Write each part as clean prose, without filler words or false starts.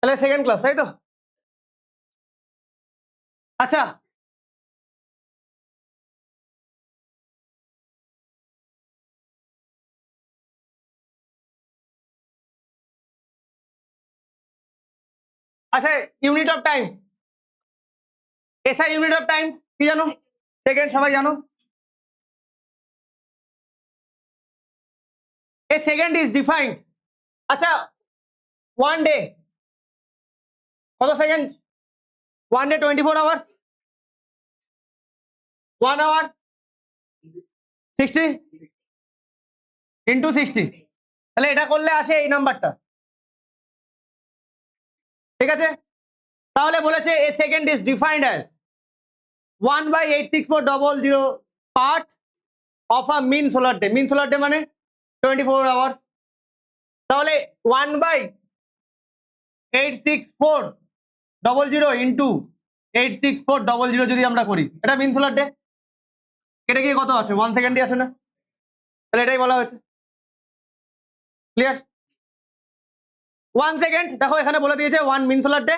তাহলে second class, তাই তো? আচ্ছা, আচ্ছা, unit of time, SI unit of time কি জানো? সেকেন্ড, সবাই জানো? এ সেকেন্ড ইজ ডিফাইন্ড, আচ্ছা, ওয়ান ডে কত second? One day 24 hours, 1 hour 60 into 60, তাহলে এটা করলে আসে এই নাম্বারটা, ঠিক আছে? তাহলে বলেছে a second is defined as 1/86400 part of a mean solar day. Mean solar day মানে 24 আওয়ার্স। তাহলে 1/86400 ইন্টু 86400 যদি আমরা করি, এটা মিন সোলার ডে, এটা কি কত আসে? 1 সেকেন্ডই আসে না? তাহলে এটাই বলা হয়েছে। ক্লিয়ার? 1 সেকেন্ড, দেখো এখানে বলে দিয়েছে 1 মিন সোলার ডে,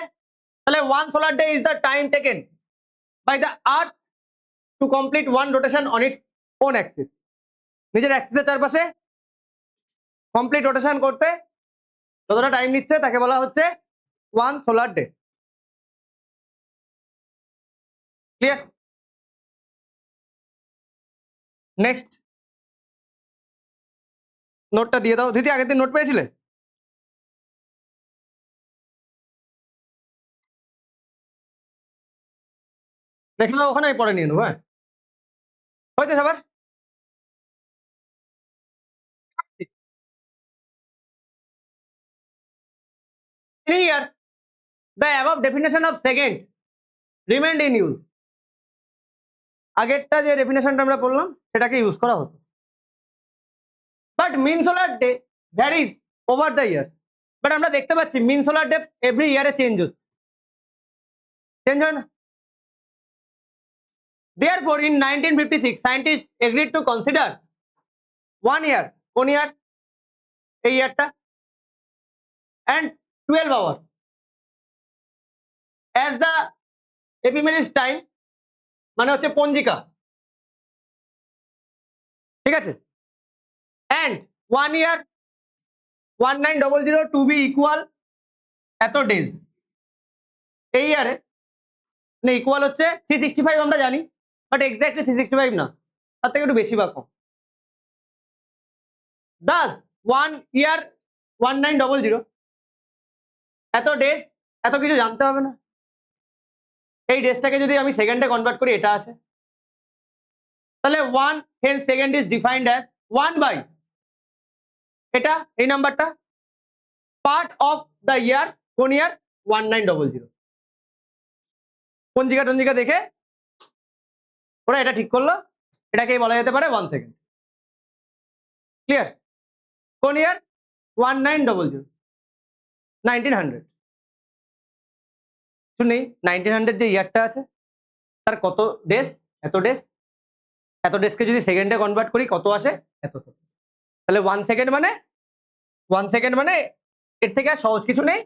তাহলে 1 solar day is the time taken by the earth to complete 1 rotation on its own axis. নিজের অ্যাক্সিসের চারপাশে কমপ্লিট রোটেশন করতে যতটা টাইম নিচ্ছে তাকে বলা হচ্ছে 1 সোলার ডে। ক্লিয়ার? নেক্সট নোটটা দিয়ে দাও। দিদি আগের দিন নোট পেয়েছিলে? দেখলে ওখানে পরে নিয়ে নেবো। হ্যাঁ, হয়েছে সবার? In years, the above definition of second remained in use. আগেরটা যে ডেফিনেশনটা আমরা বললাম সেটাকে ইউজ করা হতো, but mean solar day varies over the years. But আমরা দেখতে পাচ্ছি মিন সোলার ডে এভরি ইয়ারে চেঞ্জ হচ্ছে, চেঞ্জ হয় না? Therefore, in 1956, scientists agreed to consider 1 year, কোন ইয়ার? এই ইয়ারটা, and 12 hours as the ephemeris time, মানে হচ্ছে পঞ্জিকা, ঠিক আছে? and 1 year 1900 to be equal এত ডেজ। এই ইয়ারে মানে ইকুয়াল হচ্ছে 365 আমরা জানি, বাট এক্স্যাক্টলি 365 না, তার থেকে একটু বেশি বা কম। দাস 1 ইয়ার 1900 এত ডেজ, এত কিছু জানতে হবে না। এই ডেজটাকে যদি আমি সেকেন্ডে কনভার্ট করি এটা আসে, তাহলে 1 hence second is defined as 1 by এটা, এই নাম্বারটা, পার্ট অফ দ্য ইয়ার, কোন ইয়ার? 1900। পঞ্জিকা টঞ্জিকা দেখে ওরা এটা ঠিক করলো, এটাকেই বলা যেতে পারে 1 সেকেন্ড। ক্লিয়ার? কোন ইয়ার? 1900, 1900। শুনি 1900 যে ইয়ারটা আছে তার কত ডেজ? এত ডেজ। এত ডেজকে যদি সেকেন্ডে কনভার্ট করি কত আসে? এত সেকেন্ড। তাহলে 1 সেকেন্ড মানে 1 সেকেন্ড মানে এর থেকে আর সহজ কিছু নেই,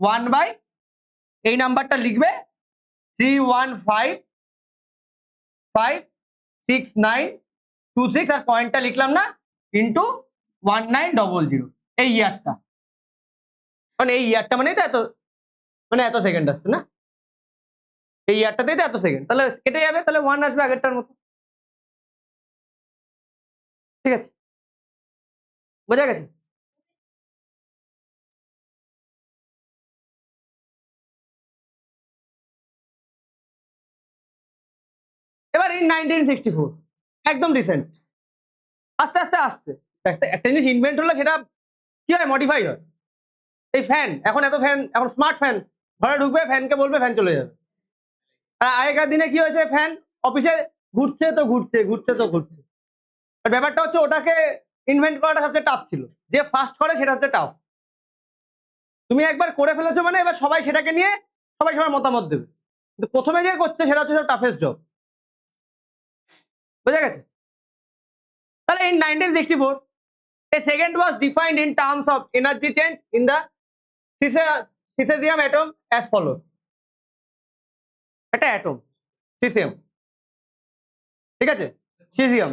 1 বাই এই নাম্বারটা লিখবে 315,569,26 আর পয়েন্টটা লিখলাম না, ইন্টু 1900 এই ইয়ারটা, মানে এই ইয়ারটা মানে তো এত, মানে এত সেকেন্ড আসছে না, এই ইয়ারটাতেই তো এত সেকেন্ড, তাহলে কেটে যাবে, তাহলে 1 আসবে আগেরটার মতো। ঠিক আছে, বোঝা গেছে? এবার ইন 1964 একদম রিসেন্ট, আস্তে আস্তে আসছে, একটা জিনিস ইনভেন্ট হলে সেটা কি হয়? মডিফাই হয়। এই ফ্যান, এখন এত ফ্যান, এখন স্মার্ট ফ্যান, ঘরে ঢুকবে ফ্যানকে বলবে ফ্যান চলে যাবে। আর আগেকার দিনে কি হয়েছে? ফ্যান অফিসে ঘুরছে তো ঘুরছে, ঘুরছে তো ঘুরছে। আর ব্যাপারটা হচ্ছে ওটাকে ইনভেন্ট করাটা সবচেয়ে টাফ ছিল, যে ফার্স্ট করে সেটা হচ্ছে টাফ। তুমি একবার করে ফেলেছো মানে এবার সবাই সেটাকে নিয়ে সবাই সবার মতামত দেবে, কিন্তু প্রথমে যে করছে সেটা হচ্ছে সব টাফেস্ট জব। বোঝা গেছে? তাহলে in 1964 a second was defined in terms of energy change in the caesium atom as follow, একটা অ্যাটম সিসিয়াম, ঠিক আছে, সিজিয়াম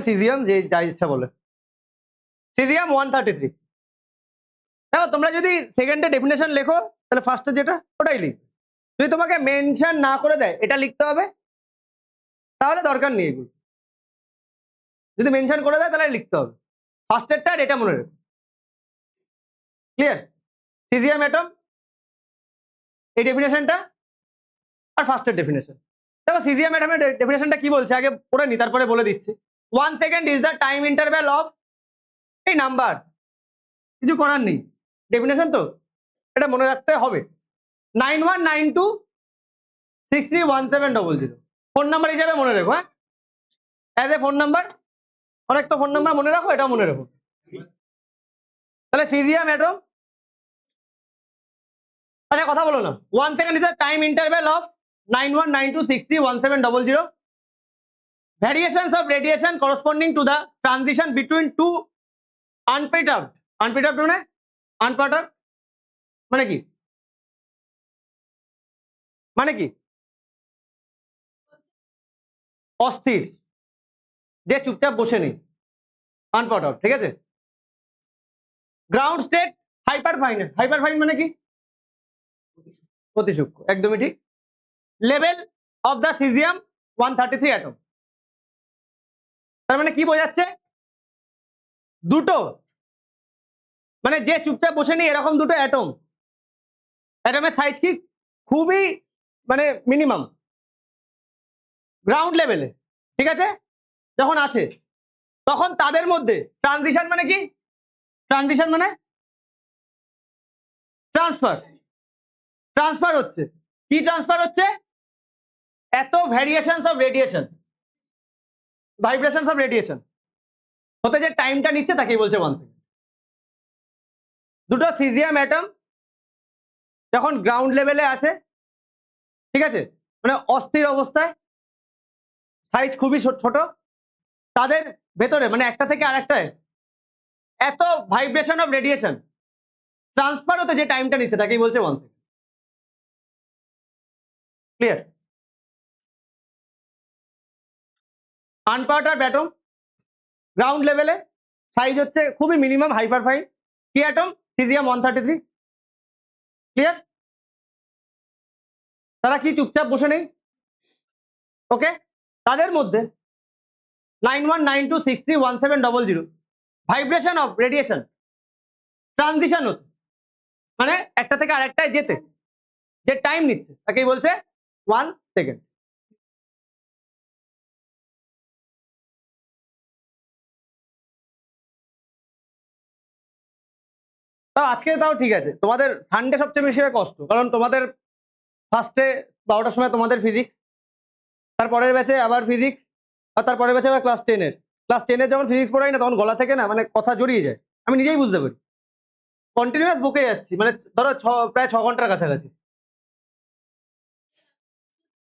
সিজিয়াম যে যা ইচ্ছা বলে, সিজিয়াম 133। দেখো তোমরা যদি সেকেন্ডে ডেফিনেশন লেখো তাহলে ফার্স্টে যেটা ওটাই লিখ, যদি তোমাকে মেনশন না করে দেয় এটা লিখতে হবে তাহলে দরকার নেই এগুলো, যদি মেনশন করে দেয় তাহলে লিখতে হবে ফার্স্টেরটা আর এটা মনে রেখো, ক্লিয়ার? সিজিয়াম অ্যাটম এই ডেফিনেশনটা আর ফার্স্টের ডেফিনেশন। দেখো সিজিয়াম অ্যাটমের ডেফিনেশনটা কি বলছে আগে পড়ে নি তারপরে বলে দিচ্ছি। 1 second is the time interval of এই নাম্বার, কিছু করার নেই, ডেফিনেশন তো এটা মনে রাখতে হবে। 9192631700 ফোন নাম্বার হিসাবে মনে রেখো, হ্যাঁ, অ্যাজ এ ফোন নাম্বার, অনেক তো ফোন নাম্বার মনে রাখো, এটাও মনে রাখো। তাহলে সিজিয়াম অ্যাটম, আচ্ছা কথা বলো না, 1 second is the time interval of 9192631700 variations of radiation corresponding to the transition between two unperturbed মানে unperturbed মানে কি, মানে কি অস্থির, যে চুপচাপ বসে নেই, আনপার্টার্বড, ঠিক আছে। গ্রাউন্ড স্টেট হাইপারফাইন মানে কি অতি সূক্ষ্ম, একদমই ঠিক। Level of the caesium 133 atom, তার মানে কি বোঝাচ্ছে, দুটো মানে যে চুপচাপ বসে নেই এরকম দুটো অ্যাটম, অ্যাটমের সাইজ কি খুবই মানে মিনিমাম গ্রাউন্ড লেভেলে, ঠিক আছে, যখন আছে তখন তাদের মধ্যে ট্রানজিশন মানে কি, ট্রানজিশন মানে ট্রান্সফার হচ্ছে, কি ট্রান্সফার হচ্ছে, এত variations of radiation, vibrations of radiation হতে যে টাইমটা নিচ্ছে তাকেই বলছে 1 সেকেন্ড। দুটো সিজিয়াম অ্যাটম যখন গ্রাউন্ড লেভেলে আছে, ঠিক আছে, মানে অস্থির অবস্থায়, সাইজ খুবই ছোট, তাদের ভেতরে মানে একটা থেকে আরেকটায় এত ভাইব্রেশন অফ রেডিয়েশন ট্রান্সফার হতে যে টাইমটা নিচ্ছে তাকেই বলছে 1 সেকেন্ড, ক্লিয়ার? আনপাউডার্ড অ্যাটম গ্রাউন্ড লেভেলে, সাইজ হচ্ছে খুবই মিনিমাম, হাইপারফাইন, কি অ্যাটম, সিজিয়াম 133, ক্লিয়ার? তারা কি চুপচাপ বসে নেই, ওকে, তাদের মধ্যে 9192631700 ভাইব্রেশন অফ রেডিয়েশন ট্রানজিশন হচ্ছে, মানে একটা থেকে আরেকটায় যেতে যে টাইম নিচ্ছে তাকেই বলছে 1 সেকেন্ড। তাও আজকে তাও ঠিক আছে, তোমাদের সানডে সবচেয়ে বেশি কষ্ট, কারণ তোমাদের ফার্স্টে 12টার সময় তোমাদের ফিজিক্স, তারপরের ব্যাচে আবার ফিজিক্স, আর তারপরের ব্যাচে আবার ক্লাস টেনের যখন ফিজিক্স পড়াই না তখন গলা থেকে না মানে কথা জড়িয়ে যায়, আমি নিজেই বুঝতে পারি, কন্টিনিউয়াস বকে যাচ্ছি, মানে ধরো প্রায় 6 ঘন্টার কাছাকাছি।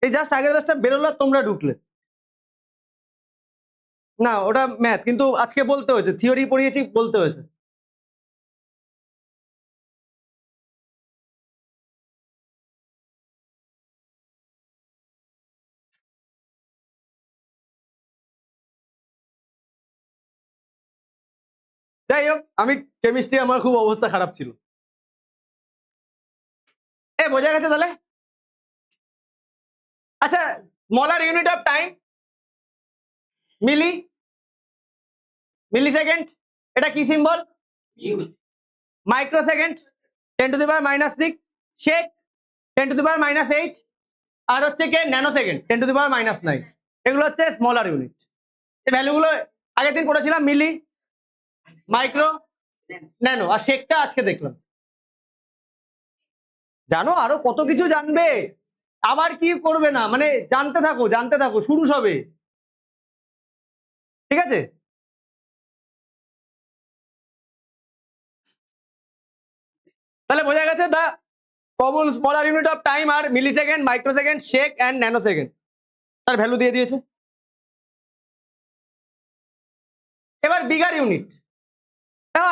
এই জাস্ট আগের ব্যাচটা বেরোলো তোমরা ঢুকলে, না ওটা ম্যাথ, কিন্তু আজকে বলতে হয়েছে, থিওরি পড়িয়েছি বলতে হয়েছে। যাই হোক, আমি কেমিস্ট্রি আমার খুব অবস্থা খারাপ ছিল, বোঝা গেছে তাহলে। আচ্ছা, smaller unit of time millisecond, এটা কি সিম্বল, মাইক্রো সেকেন্ড 10⁻⁻6, শেক 10⁻⁻8, আর হচ্ছে কি ন্যানো সেকেন্ড 10⁻⁹। এগুলো হচ্ছে স্মলার ইউনিট, এই ভ্যালুগুলো আগের দিন পড়েছিলাম, মিলি, মাইক্রো, ন্যানো, আর শেকটা আজকে দেখলাম। জানো আরো কত কিছু জানবে, আবার কি করবে না, মানে জানতে থাকো শুরু সবে, ঠিক আছে। তাহলে বোঝা গেছে the common smaller unit of time are millisecond, microsecond, shake and nanosecond, তার ভ্যালু দিয়ে দিয়েছে। এবার বিগার ইউনিট,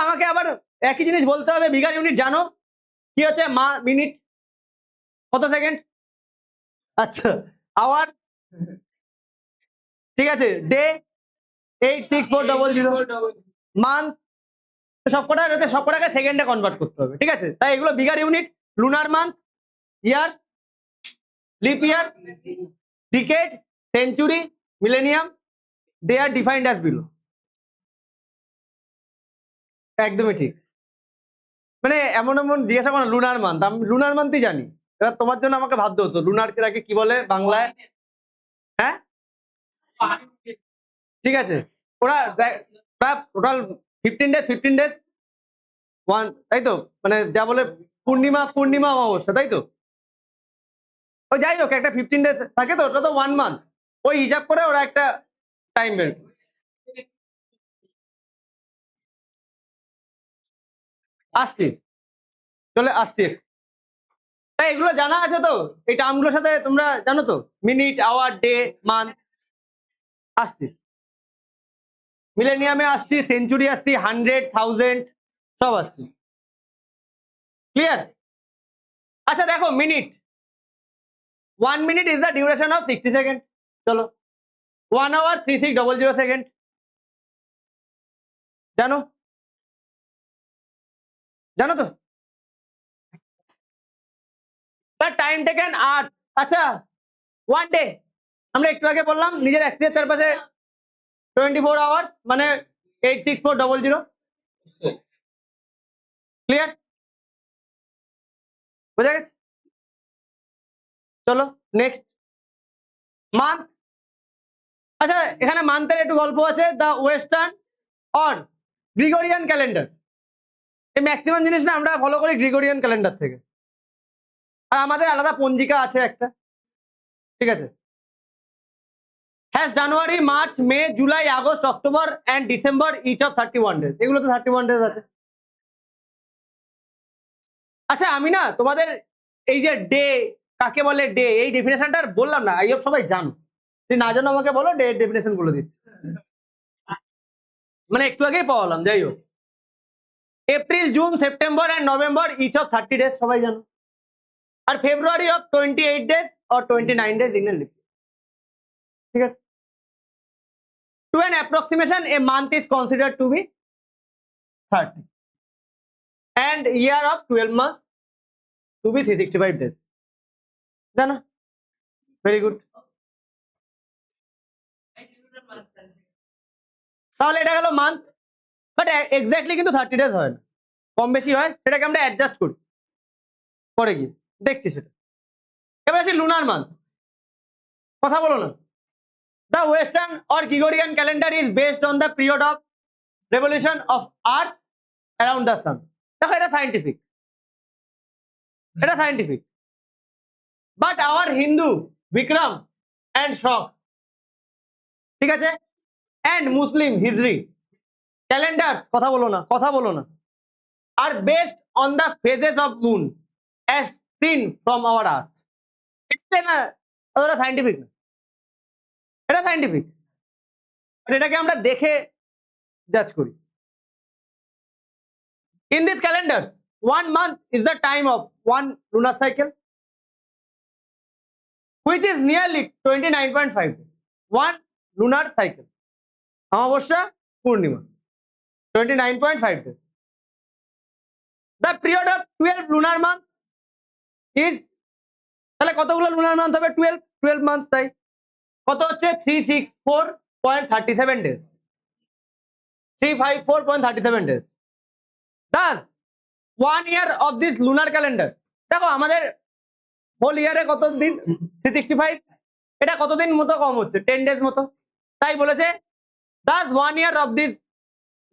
আমাকে আবার একই জিনিস বলতে হবে, বিগার ইউনিট জানো কি হচ্ছে, মিনিট কত সেকেন্ড, আচ্ছা আওয়ার, ঠিক আছে, ডে 86400, মান্থ, সবকটাকে সেকেন্ডে কনভার্ট করতে হবে, ঠিক আছে। তাই এগুলো bigger unit, lunar month, year, leap year, decade, century, millennium, they are defined as below. একদমই ঠিক, মানে এমন এমন জিজ্ঞাসা করো লুনার মান্থ, আমি লুনার মান্থই জানি, এবার তোমার জন্য আমাকে ভাবতে হতো লুনার কে কি বলে বাংলায়। হ্যাঁ ঠিক আছে, ওরা টোটাল 15 ডেজ ওয়ান, তাই তো, মানে যা বলে পূর্ণিমা পূর্ণিমা অমাবস্যা, তাই তো, ওই যাই হোক একটা 15 ডেজ থাকে, তো ওটা তো 1 মান্থ, ওই হিসাব করে ওরা একটা টাইম বের আসছি, চলে আসছি। তাই এগুলো জানা আছে তো, এই টার্মগুলোর সাথে তোমরা জানো তো, মিনিট, আওয়ার, ডে, মান্থ, আসছি, মিলেনিয়ামে আসছি, সেঞ্চুরি আসছি, 100, 1000 সব আসছি, ক্লিয়ার। আচ্ছা দেখো minute, 1 minute is the duration of 60 second, চলো 1 hour 3600 সেকেন্ড, জানো জানো তো, তার টাইম টেকেন আর্থ, আচ্ছা 1 ডে, আমরা একটু আগে বললাম নিজের অ্যাক্সিসের চারপাশে 24 আওয়ার মানে 86400, ক্লিয়ার, বোঝা গেছে। চলো নেক্সট, মান্থ। আচ্ছা এখানে মান্থের একটু গল্প আছে, দ্য ওয়েস্টার্ন অর গ্রিগোরিয়ান ক্যালেন্ডার, এই ম্যাক্সিমাম জিনিস না আমরা ফলো করি গ্রিগোরিয়ান ক্যালেন্ডার থেকে, আর আমাদের আলাদা পঞ্জিকা আছে একটা, ঠিক আছে, has January, March, May, July, August, October and December each of 31 days, এগুলো তো 31 ডেজ আছে। আচ্ছা আমি না তোমাদের এই যে ডে কাকে বলে, ডে এই ডেফিনেশনটা বললাম না, আই হোপ সবাই জানো, যদি না জানো আমাকে বলো, ডে ডেফিনেশন গুলো দিচ্ছি, মানে একটু আগেই পড়ালাম, যাই হোক, April, June, September and November each of 30 days, সবাই জানো, আর February of 28 days or 29 days in a leap, ঠিক আছে। To an approximation, a month is considered to be 30 and year of 12 months to be 365 days, জানো, very good. তাহলে এটা গেল month, but exactly কিন্তু 30 ডেজ হয় না, কম বেশি হয়, সেটাকে আমরা অ্যাডজাস্ট করি পরে গিয়ে, দেখছি সেটা। এবার আসি লুনার মান্থ, কথা বলো না। The Western or Gregorian calendar is based on the period of revolution of Earth around the sun. দেখো এটা সায়েন্টিফিক, এটা scientific, but our Hindu Vikram and Shaka, ঠিক আছে, অ্যান্ড মুসলিম হিজরি ক্যালেন্ডার্স, কথা বলো না, কথা বলো না, are based on the phases of moon as seen from our earth, না ওটা সায়েন্টিফিক না, এটা সায়েন্টিফিক, এটাকে আমরা দেখে জাজ করি। In these calendars, 1 month is the time of one lunar cycle, which is nearly 29.5 days. One lunar cycle. Amavasya, Purnima. 29.5 days. The period of 12 lunar months is, তাহলে কতগুলো lunar month হবে? 12 months তাই। কত হচ্ছে? 364.37 days. 354.37 days. Thus, 1 year of this lunar calendar. দেখো আমাদের whole ইয়ারে কত দিন? 365, এটা কতদিন মতো কম হচ্ছে? 10 ডেজ মতো, তাই বলেছে thus 1 year of this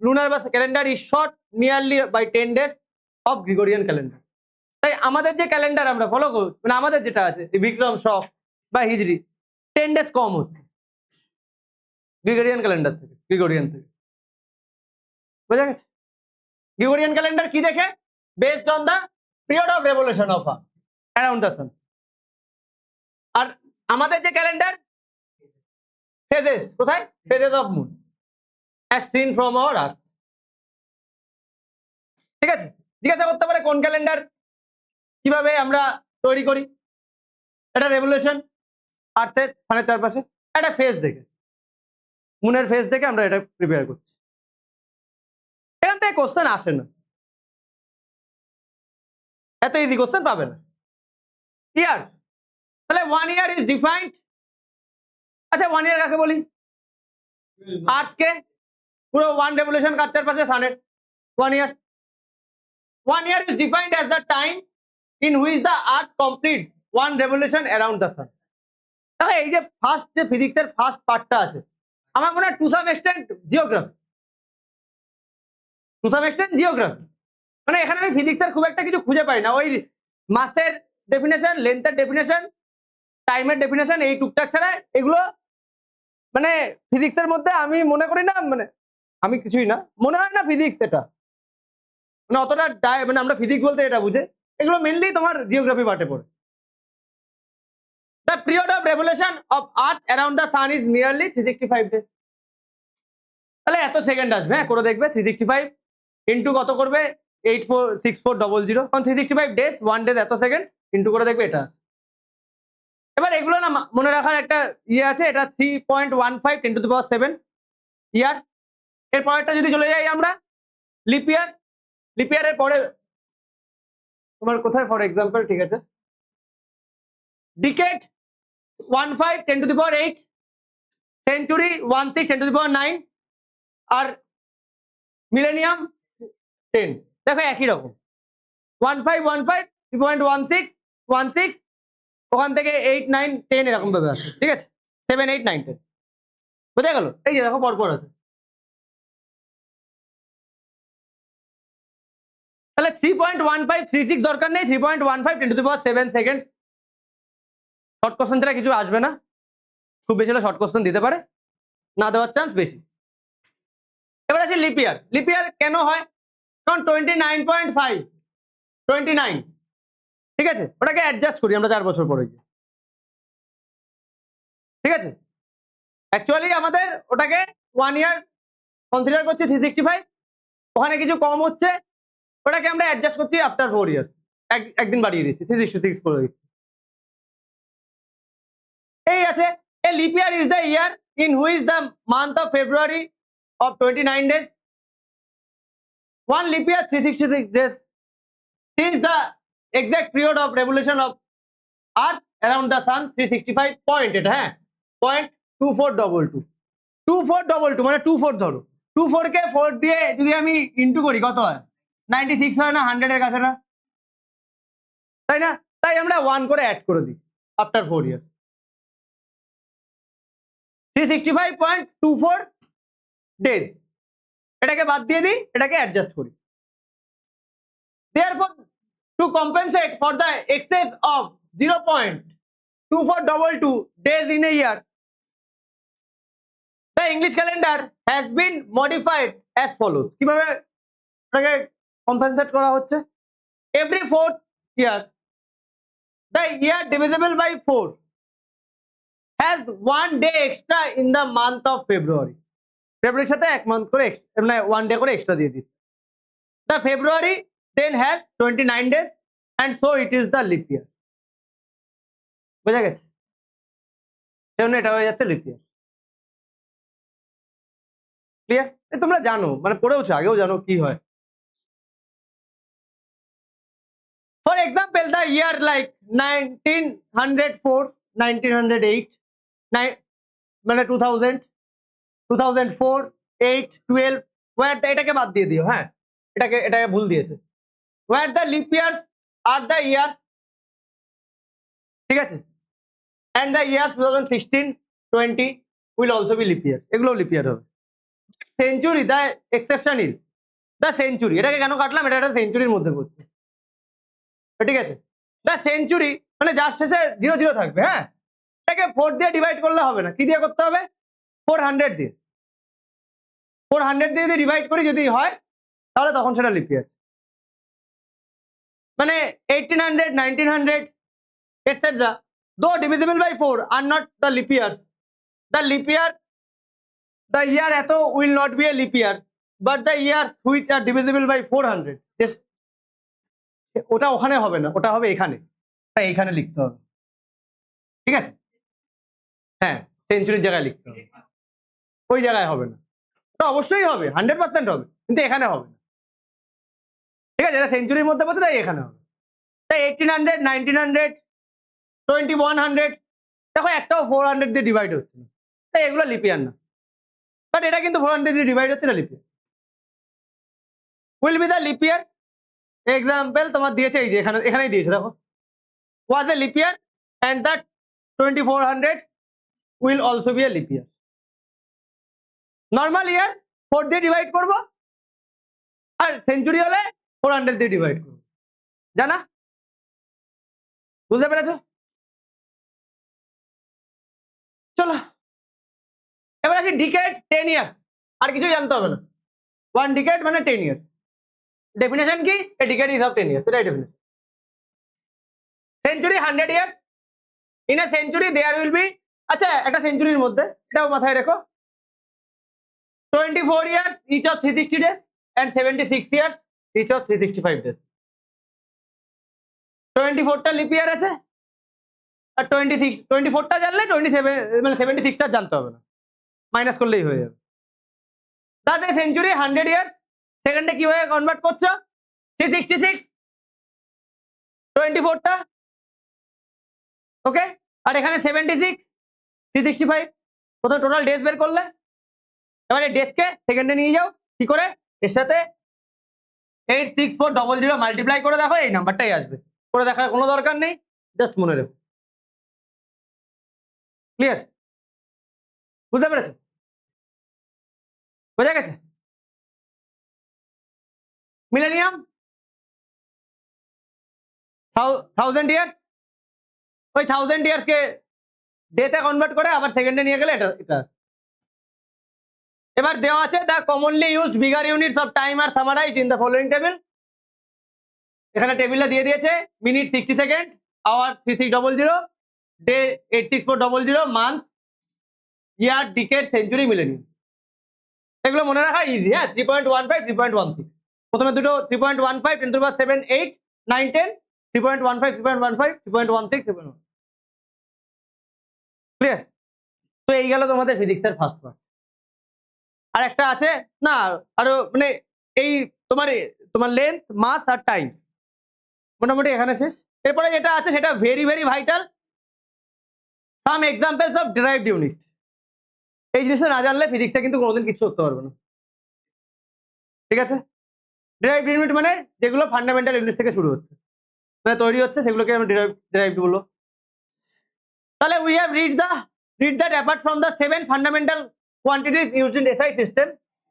lunar calendar is short nearly by 10 days of Gregorian calendar. তাই আমাদের যে ক্যালেন্ডার আমরা ফলো করি, মানে আমাদের যেটা আছে বিক্রম শক বা হিজরি, 10 ডেজ কম হচ্ছে গ্রিগোরিয়ান ক্যালেন্ডার থেকে, গ্রিগোরিয়ান থেকে, বোঝা গেছে। গ্রিগোরিয়ান ক্যালেন্ডার কি দেখে? Based on the period of revolution of earth around the sun. আর আমাদের যে ক্যালেন্ডার ফেজেস, কোথায়? Phases of moon as seen from our earth. ঠিক আছে, জিজ্ঞাসা করতে পারে কোন ক্যালেন্ডার কিভাবে আমরা তৈরি করি। এটা রেভলিউশন আর্থের ফানের চারপাশে একটা ফেজ দেখে, মুনের ফেজ দেখে আমরা এটা প্রিপেয়ার করছি। এখান থেকে কোশ্চেন আসে না, এত ইজি কোশ্চেন পাবে না। ইয়ার, তাহলে 1 ইয়ার ইজ ডিফাইন্ড। আচ্ছা 1 ইয়ার কাকে বলি? আর্থকে, পুরো 1 রেভলিউশন কার চারপাশে? সানের। 1 ইয়ার, 1 year is defined as the time in which the earth completes 1 revolution around the sun. দেখো এই যে ফার্স্ট যে ফিজিক্সের ফার্স্ট পার্টটা আছে, আমার মনে হয় to some extent geography, to some extent geography. মানে এখানে আমি ফিজিক্সের খুব একটা কিছু খুঁজে পাই না, ওই মাসের ডেফিনেশন, লেন্থের ডেফিনেশন, টাইমের ডেফিনেশন, এই টুকটাক ছাড়া এগুলো মানে ফিজিক্সের মধ্যে আমি মনে করি না, মানে আমি কিছুই না, মনে হয় না ফিজিক্স এটা, মানে অতটা মানে আমরা ফিজিক্স বলতে এটা বুঝে, এগুলো মেনলি তোমার জিওগ্রাফি পার্টে পড়ে। The period of revolution of Earth around the Sun is nearly 365 days. তাহলে এত সেকেন্ড আসবে, হ্যাঁ করে দেখবে 365 ইন্টু কত করবে 846400, কারণ 365 ডেজ 1 ডেজ এত সেকেন্ড ইন্টু করে দেখবে এটা আসে। এবার এগুলো না মনে রাখার একটা ইয়ে আছে, এটা 3.15 10 to the power 7 ইয়ার। এর পরেরটা যদি চলে যাই আমরা লিপ ইয়ার, লিপ ইয়ারের পরে তোমার কোথায় ফর এক্সাম্পল, ঠিক আছে, decade 15 10 to the power 8, century 16 10 to the power 9, আর মিলেনিয়াম 10। দেখো একই রকম 1515 3.16 16, ওখান থেকে 8 9 10 এরকম ভাবে আসে, ঠিক আছে, 7 8 9 10 বোঝা গেল? এই যে দেখো পরপর আছে। তাহলে 3.1536 দরকার নেই, 3.15 10 to the power 7 second. Short question ছাড়া কিছু আসবে না, খুব বেশি হলে শর্ট কোশ্চেন দিতে পারে, না দেওয়ার চান্স বেশি। এবার আসি লিপ ইয়ার। লিপ ইয়ার কেন হয়? কারণ 29.5 29, ঠিক আছে, ওটাকে অ্যাডজাস্ট করি আমরা 4 বছর পরে গিয়ে, ঠিক আছে। অ্যাকচুয়ালি আমাদের ওটাকে 1 ইয়ার কনসিডার করছি 365, ওখানে কিছু কম হচ্ছে, ওটাকে আমরা অ্যাডজাস্ট করছি আফটার 4 ইয়ার, একদিন বাড়িয়ে দিচ্ছি 366 করে দিচ্ছি। এই আছে, a leap year is the year in which the month of February of 29 days, one leap year 366 days, since the exact period of revolution of earth around the sun 365 point, এটা হ্যাঁ 0.2422 2422 মানে 24 ধরো, 24 কে 4 দিয়ে যদি আমি ইনটু করি কত হয়? 96 হয় না, 100 এর কাছে না, তাই না? তাই আমরা 1 করে অ্যাড করে দিই আফটার 4 ইয়ার, 365.24 ডেজ, এটাকে বাদ দিয়ে দিই, এটাকে অ্যাডজাস্ট করি। Therefore, to compensate for the excess of 0.2422 days in a year, the English calendar has been modified as follows. কিভাবে এটাকে কম্পেনসেট করা হচ্ছে? Every 4th year, the year divisible by 4 has 1 day extra in the month of February. ফেব্রুয়ারির সাথে 1 month করে মানে 1 day করে extra দিয়ে দিচ্ছে। The February then has 29 days and so it is the leap year. বোঝা গেছে? সেজন্য এটা হয়ে যাচ্ছে লিপ ইয়ার। ক্লিয়ার? তোমরা জানো, মানে পড়েওছো, আগেও জানো কি হয়। For example the year like 1904 1908 মানে 2000 2004 8 12 ওয়্যার এটাকে বাদ দিয়ে দিও, হ্যাঁ এটাকে ভুল দিয়েছে। ওয়্যার দ্য লিপ ইয়ার্স আর দ্য ইয়ার্স, ঠিক আছে, and the years 2016 20 will also be leap year, এগুলো লিপ ইয়ার হবে। Century, the exception is the century, এটাকে কেন কাটলাম, এটা একটা সেঞ্চুরির মধ্যে পড়ছে, ঠিক আছে। দ্য সেঞ্চুরি মানে যার শেষে 00 থাকবে, হ্যাঁ এটাকে 4 দিয়ে ডিভাইড করলে হবে না, কি দিয়ে করতে হবে? 400 দিয়ে, 400 দিয়ে যদি ডিভাইড করি যদি হয় তাহলে তখন সেটা লিপ ইয়ার। মানে 1800 1900 etc. though divisible by 4 are not the leap years, the leap year, the year এত will not be a leap year, but the years which are divisible by 400 ওটা ওখানে হবে না, ওটা হবে এখানে, তাই এইখানে লিখতে হবে, ঠিক আছে? হ্যাঁ, সেঞ্চুরির জায়গায় লিখতে হবে, ওই জায়গায় হবে না। ওটা অবশ্যই হবে, 100% হবে, কিন্তু এখানে হবে না, ঠিক আছে? এটা সেঞ্চুরির মধ্যে পড়ছে, তাই এখানে হবে। তাই 1800, 1900, 2100, দেখো একটাও 400 দিয়ে ডিভাইড হচ্ছে না, তাই এগুলো লিপিয়ার না। বাট এটা কিন্তু 400 দিয়ে ডিভাইড হচ্ছে, এটা leap year. Will be the leap year example তোমার দিয়েছে, এই যে এখানেই দিয়েছে, দেখো, was a leap year and that 2400 will also be a leap year. Normal year 4 দিয়ে ডিভাইড করব, আর সেঞ্চুরি হলে 400 দিয়ে ডিভাইড করব, জানা? বুঝতে পেরেছো? চলো এবার আসি ডিকেড, 10 ইয়ার্স, আর কিছুই জানতে হবে না। 1 ডিকেড মানে 10 ইয়ার্স। ডেফিনেশন কি? A decade is of 10 years, এটাই definition. Century 100 years, in a century there will be, আচ্ছা একটা সেঞ্চুরির মধ্যে এটাও মাথায় রেখো, 24 years each of 360 days and 76 years each of 365 days. 24টা লিপ ইয়ার আছে, আর 24টা জানলে 27 মানে 76টা জানতে হবে না, মাইনাস করলেই হয়ে যাবে। তাহলে সেঞ্চুরি 100 ইয়ার্স, সেকেন্ডে কিভাবে কনভার্ট করছো? 366, 24টা, ওকে, আর এখানে 76, 365, কোথাও টোটাল ডেজ বের করলে, এবারে ডেজকে সেকেন্ডে নিয়ে যাও, কি করে? এর সাথে 86400 মাল্টিপ্লাই করে দেখো, এই নাম্বারটাই আসবে, করে দেখার কোনো দরকার নেই, জাস্ট মনে রেখো। ক্লিয়ার? বুঝতে পেরেছো? বোঝা গেছে? মিলেনিয়াম 1000 ইয়ার্স, ওই 1000 ইয়ার্স কে ডেতে কনভার্ট করে আবার সেকেন্ডে নিয়ে গেলে এটা। এবার দেওয়া আছে the commonly used bigger units of time are summarized in the following table. এখানে টেবিলে দিয়ে দিয়েছে minute 60 second, hour 3300, day 86400, month, year, decade, century, millennium. এগুলো মনে রাখা ইজি, হ্যাঁ। 3.15, 3.16, প্রথমে দুটো 3.15, 10 to the power 7, 8, 9, 10, 3.15, 3.15, 3.16, 3.1। ক্লিয়ার? তো এই গেল তোমাদের ফিজিক্সের ফার্স্ট পার্ট। আর একটা আছে না, আরো মানে এই তোমার লেন্থ, মাস আর টাইম মোটামুটি এখানে শেষ। এরপরে যেটা আছে সেটা very very vital, some examples of derived unit. এই জিনিসটা না জানলে ফিজিক্সটা কিন্তু কোনোদিন কিছু করতে পারবে না, ঠিক আছে? ডিরাইভড ইউনিট মানে যেগুলো ফান্ডামেন্টাল ইউনিট থেকে শুরু হচ্ছে, মানে তৈরি হচ্ছে, সেগুলোকে আমরা ডিরাইভড বলবো। তাহলে we have read that apart from the 7 fundamental quantities used in SI system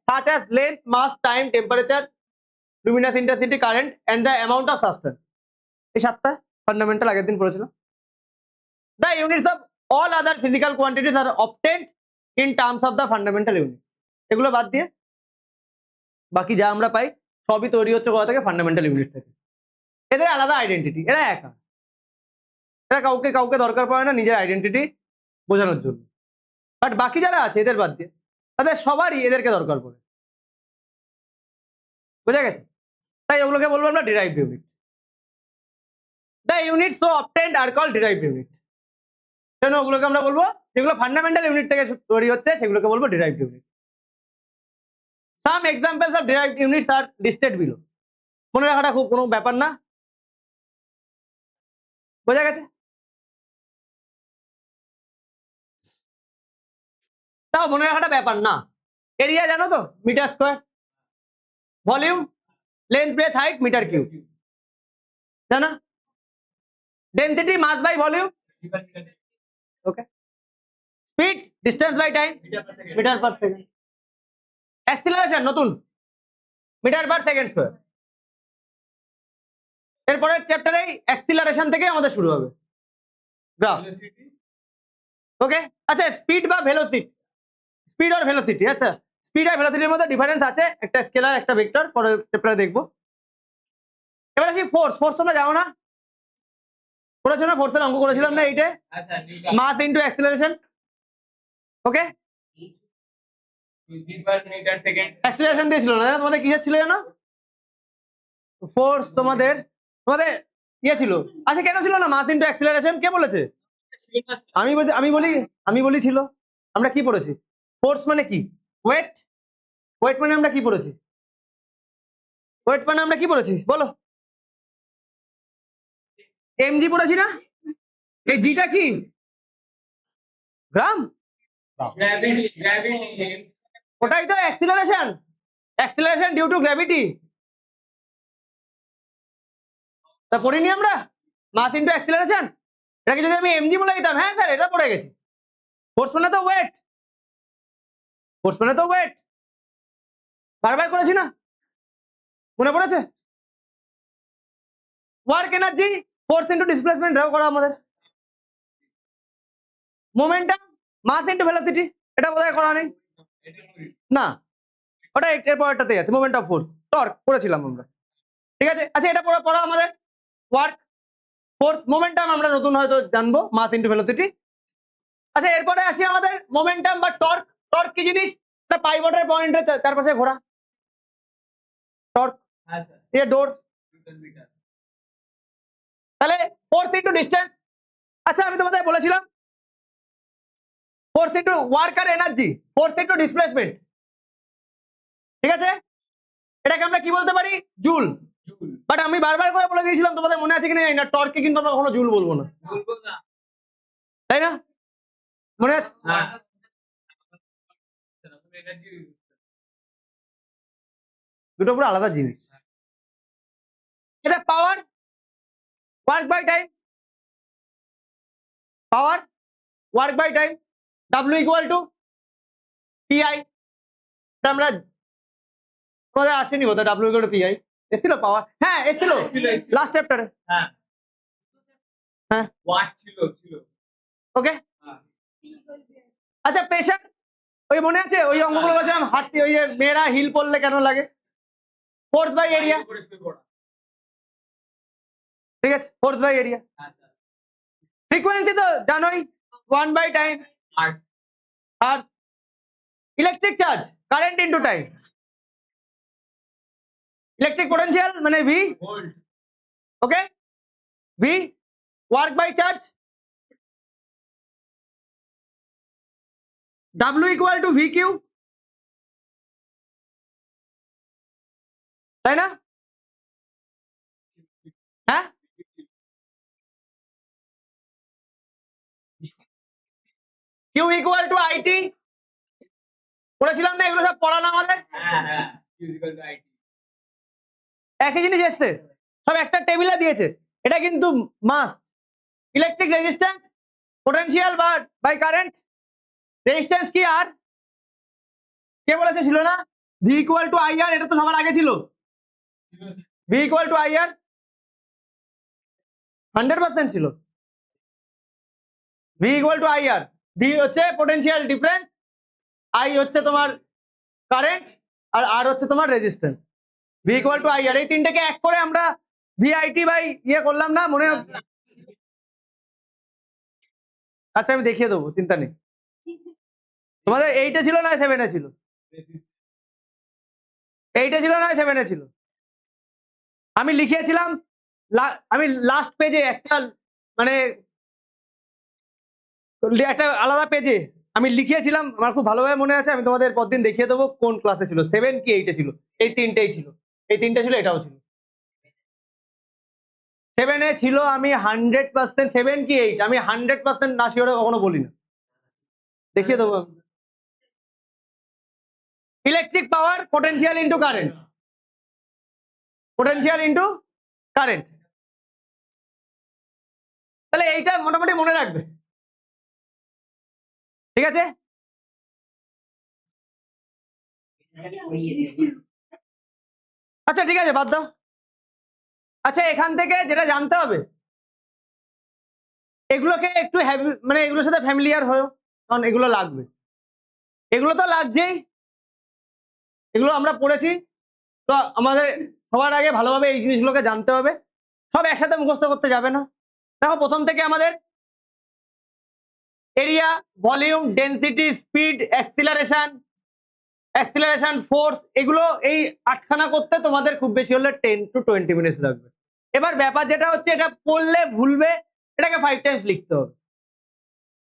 such as length, mass, time, temperature, luminous intensity, current and the amount of substance, এই 7টা ফান্ডামেন্টাল আগের দিন পড়েছিল। The units of all other physical quantities are obtained in terms of the fundamental unit। এগুলো বাদ দিয়ে বাকি যা আমরা পাই সবই তৈরি হচ্ছে কোথা থেকে? ফান্ডামেন্টাল ইউনিট থেকে। এদের আলাদা আইডেন্টিটি, এরা একা, এরা কাউকে দরকার পড়ে না নিজের আইডেন্টিটি বোঝানোর জন্য। বাট বাকি যারা আছে এদের বাদ দিয়ে তাদের সবারই এদেরকে দরকার পড়ে, বোঝা গেছে? তাই ওগুলোকে বলবো আমরা derived unit. The unit so obtained are called derived unit. কেন ওগুলোকে আমরা বলবো? যেগুলো ফান্ডামেন্টাল ইউনিট থেকে তৈরি হচ্ছে সেগুলোকে বলবো derived unit. Some examples of derived units are listed below. মনে রাখাটা খুব কোনো ব্যাপার না, বোঝা গেছে? তাও মনে রাখাটা ব্যাপার না। এরিয়া জানো তো? Metre square. Volume, length, breadth, height, metre cube, জানা? Density, mass by volume, okay. Speed, distance by time, metre per second. Acceleration নতুন, মিটার পার সেকেন্ড স্কোয়ার। এরপরের চ্যাপ্টারে অ্যাক্সিলারেশন থেকে আমাদের শুরু হবে গ্রাফ, ওকে। আচ্ছা, স্পিড বা ভেলোসিটি, স্পিড আর ভেলোসিটি, আচ্ছা স্পিড আর ভেলোসিটির মধ্যে ডিফারেন্স আছে, একটা স্কেলার একটা ভেক্টর, পরের চ্যাপ্টারে দেখবো। এবার আসি ফোর্স। ফোর্স তোমরা জানো না? করেছো না? ফোর্সের অঙ্ক করেছিলাম না এইটা? মাস ইনটু অ্যাক্সিলারেশন, ওকে। অ্যাক্সিলারেশন দিয়েছিল না, তোমাদের কিসের ছিল জানো? ফোর্স তোমাদের তোমাদের ইয়ে ছিল। আচ্ছা কেন ছিল না মাস ইন্টু অ্যাক্সিলারেশন? কে বলেছে? আমি বলি ছিল। আমরা কি পড়েছি? ফোর্স মানে কি? ওয়েট। ওয়েট মানে আমরা কি পড়েছি? ওয়েট মানে আমরা কি পড়েছি বলো? এমজি পড়েছি না? এই জিটা কি? গ্রাম। ওটাই তো acceleration. Acceleration due to gravity. তা পড়িনি আমরা মাস ইন্টু অ্যাক্সিলারেশন? এটাকে যদি আমি এমজি বলে দিতাম, হ্যাঁ স্যার এটা পড়ে গেছি। ফোর্স মানে তো ওয়েট। ফোর্স মানে তো ওয়েট। বারবার করেছি না? মনে পড়েছে? Work energy force into displacement ড্রাও করা আমাদের। মোমেন্টাম মাস ইন্টু ভেলোসিটি, এটা বোধহয় করা নেই না, ওটা এর পরেরটাতেই আছে। মোমেন্ট অফ ফোর্স টর্ক করেছিলাম আমরা, ঠিক আছে। আচ্ছা এটা পড়া আমাদের ওয়ার্ক ফোর্স মোমেন্টাম আমরা নতুন হয়তো জানবো, মাস ইন্টু ভেলোসিটি। আচ্ছা এরপরে আসি আমাদের মোমেন্টাম বা টর্ক। টর্ক কি জিনিস? পাইভটের পয়েন্টের চারপাশে ঘোরা টর্ক, এই ডোর। তাহলে ফোর্স ইন্টু ডিস্টেন্স। আচ্ছা আমি তোমাদের বলেছিলাম ফোর্স ইন্টু ওয়ার্ক আর এনার্জি, ফোর্স ইন্টু ডিসপ্লেসমেন্ট, ঠিক আছে। এটাকে আমরা কি বলতে পারি? জুল। বাট আমি বারবার করে বলে দিয়েছিলাম, তোমাদের মনে আছে কিনা জানি না, টর্ককে কিন্তু আমরা কখনো জুল বলবো না, তাই না? মনে আছে? দুটো পুরো আলাদা জিনিস। এটা power work by time, power work by time, W equal to PI. আমরা তোমাদের আসেনি বোধহয় ডাব্লিউ ইকুয়াল টু পিআই, এসেছিল পাওয়ার? হ্যাঁ এসেছিল লাস্ট চ্যাপ্টারে। হ্যাঁ ওকে। আচ্ছা প্রেশার, ওই মনে আছে ওই অঙ্কগুলো বলছিলাম হাতি, ওই যে মেয়েরা হিল পড়লে কেন লাগে? ফোর্স বাই এরিয়া, ঠিক আছে, ফোর্স বাই এরিয়া। ফ্রিকোয়েন্সি তো জানোই, 1 বাই টাইম। আর electric charge current into time, electric potential মানে V, okay. V work by charge, W equal to V Q, তাই না? হ্যাঁ কিউ ইকুয়াল টু আইটি, পড়েছিলাম না এগুলো সব পড়ানো আমাদের? একই জিনিস এসছে, সব একটা টেবিলে দিয়েছে। এটা কিন্তু মাস electric resistance potential by current, resistance কি আর কে বলেছে ছিল না? V equal to I R, এটা তো সবার আগে ছিল। V equal to I R 100% ছিল। V equal to I R, V হচ্ছে পোটেনশিয়াল ডিফারেন্স, আই হচ্ছে তোমার কারেন্ট, আর আর হচ্ছে তোমার resistance. V equal to I R, এই তিনটাকে এক করে আমরা ভিআইটি বাই ইয়ে করলাম না, মনে? আচ্ছা আমি দেখিয়ে দেবো, চিন্তা নেই। তোমাদের এইটা ছিল না 7-এ ছিল? এইটা ছিল না 7-এ ছিল? আমি লিখিয়েছিলাম, আমি লাস্ট পেজে একটা মানে একটা আলাদা পেজে আমি লিখিয়েছিলাম, আমার খুব ভালোভাবে মনে আছে। আমি তোমাদের পরদিন দেখিয়ে দেবো কোন ক্লাসে ছিল, 7 কি 8-এ ছিল। এই তিনটেই ছিল, এই তিনটে ছিল, এটাও ছিল। 7-এ ছিল, আমি 100%, 7 কি 8 আমি 100% না শিওরে কখনো বলি না, দেখিয়ে দেবো। Electric power potential into current, potential into current. তাহলে এইটা মোটামুটি মনে রাখবে, ঠিক আছে। আচ্ছা ঠিক আছে বাদ দাও। আচ্ছা এখান থেকে যেটা জানতে হবে, এগুলোকে একটু মানে এগুলোর সাথে ফ্যামিলিয়ার হও, কারণ এগুলো লাগবে, এগুলো তো লাগছেই, এগুলো আমরা পড়েছি। তো আমাদের সবার আগে ভালোভাবে এই জিনিসগুলোকে জানতে হবে, সব একসাথে মুখস্থ করতে যাবে না। দেখো প্রথম থেকে আমাদের area, volume, density, speed, acceleration, acceleration, force, এগুলো এই 8খানা করতে তোমাদের খুব বেশি হলে 10 to 20 মিনিটস লাগবে। এবার ব্যাপার যেটা হচ্ছে, এটা পড়লে ভুলবে, এটাকে 5 টাইমস লিখতে হবে।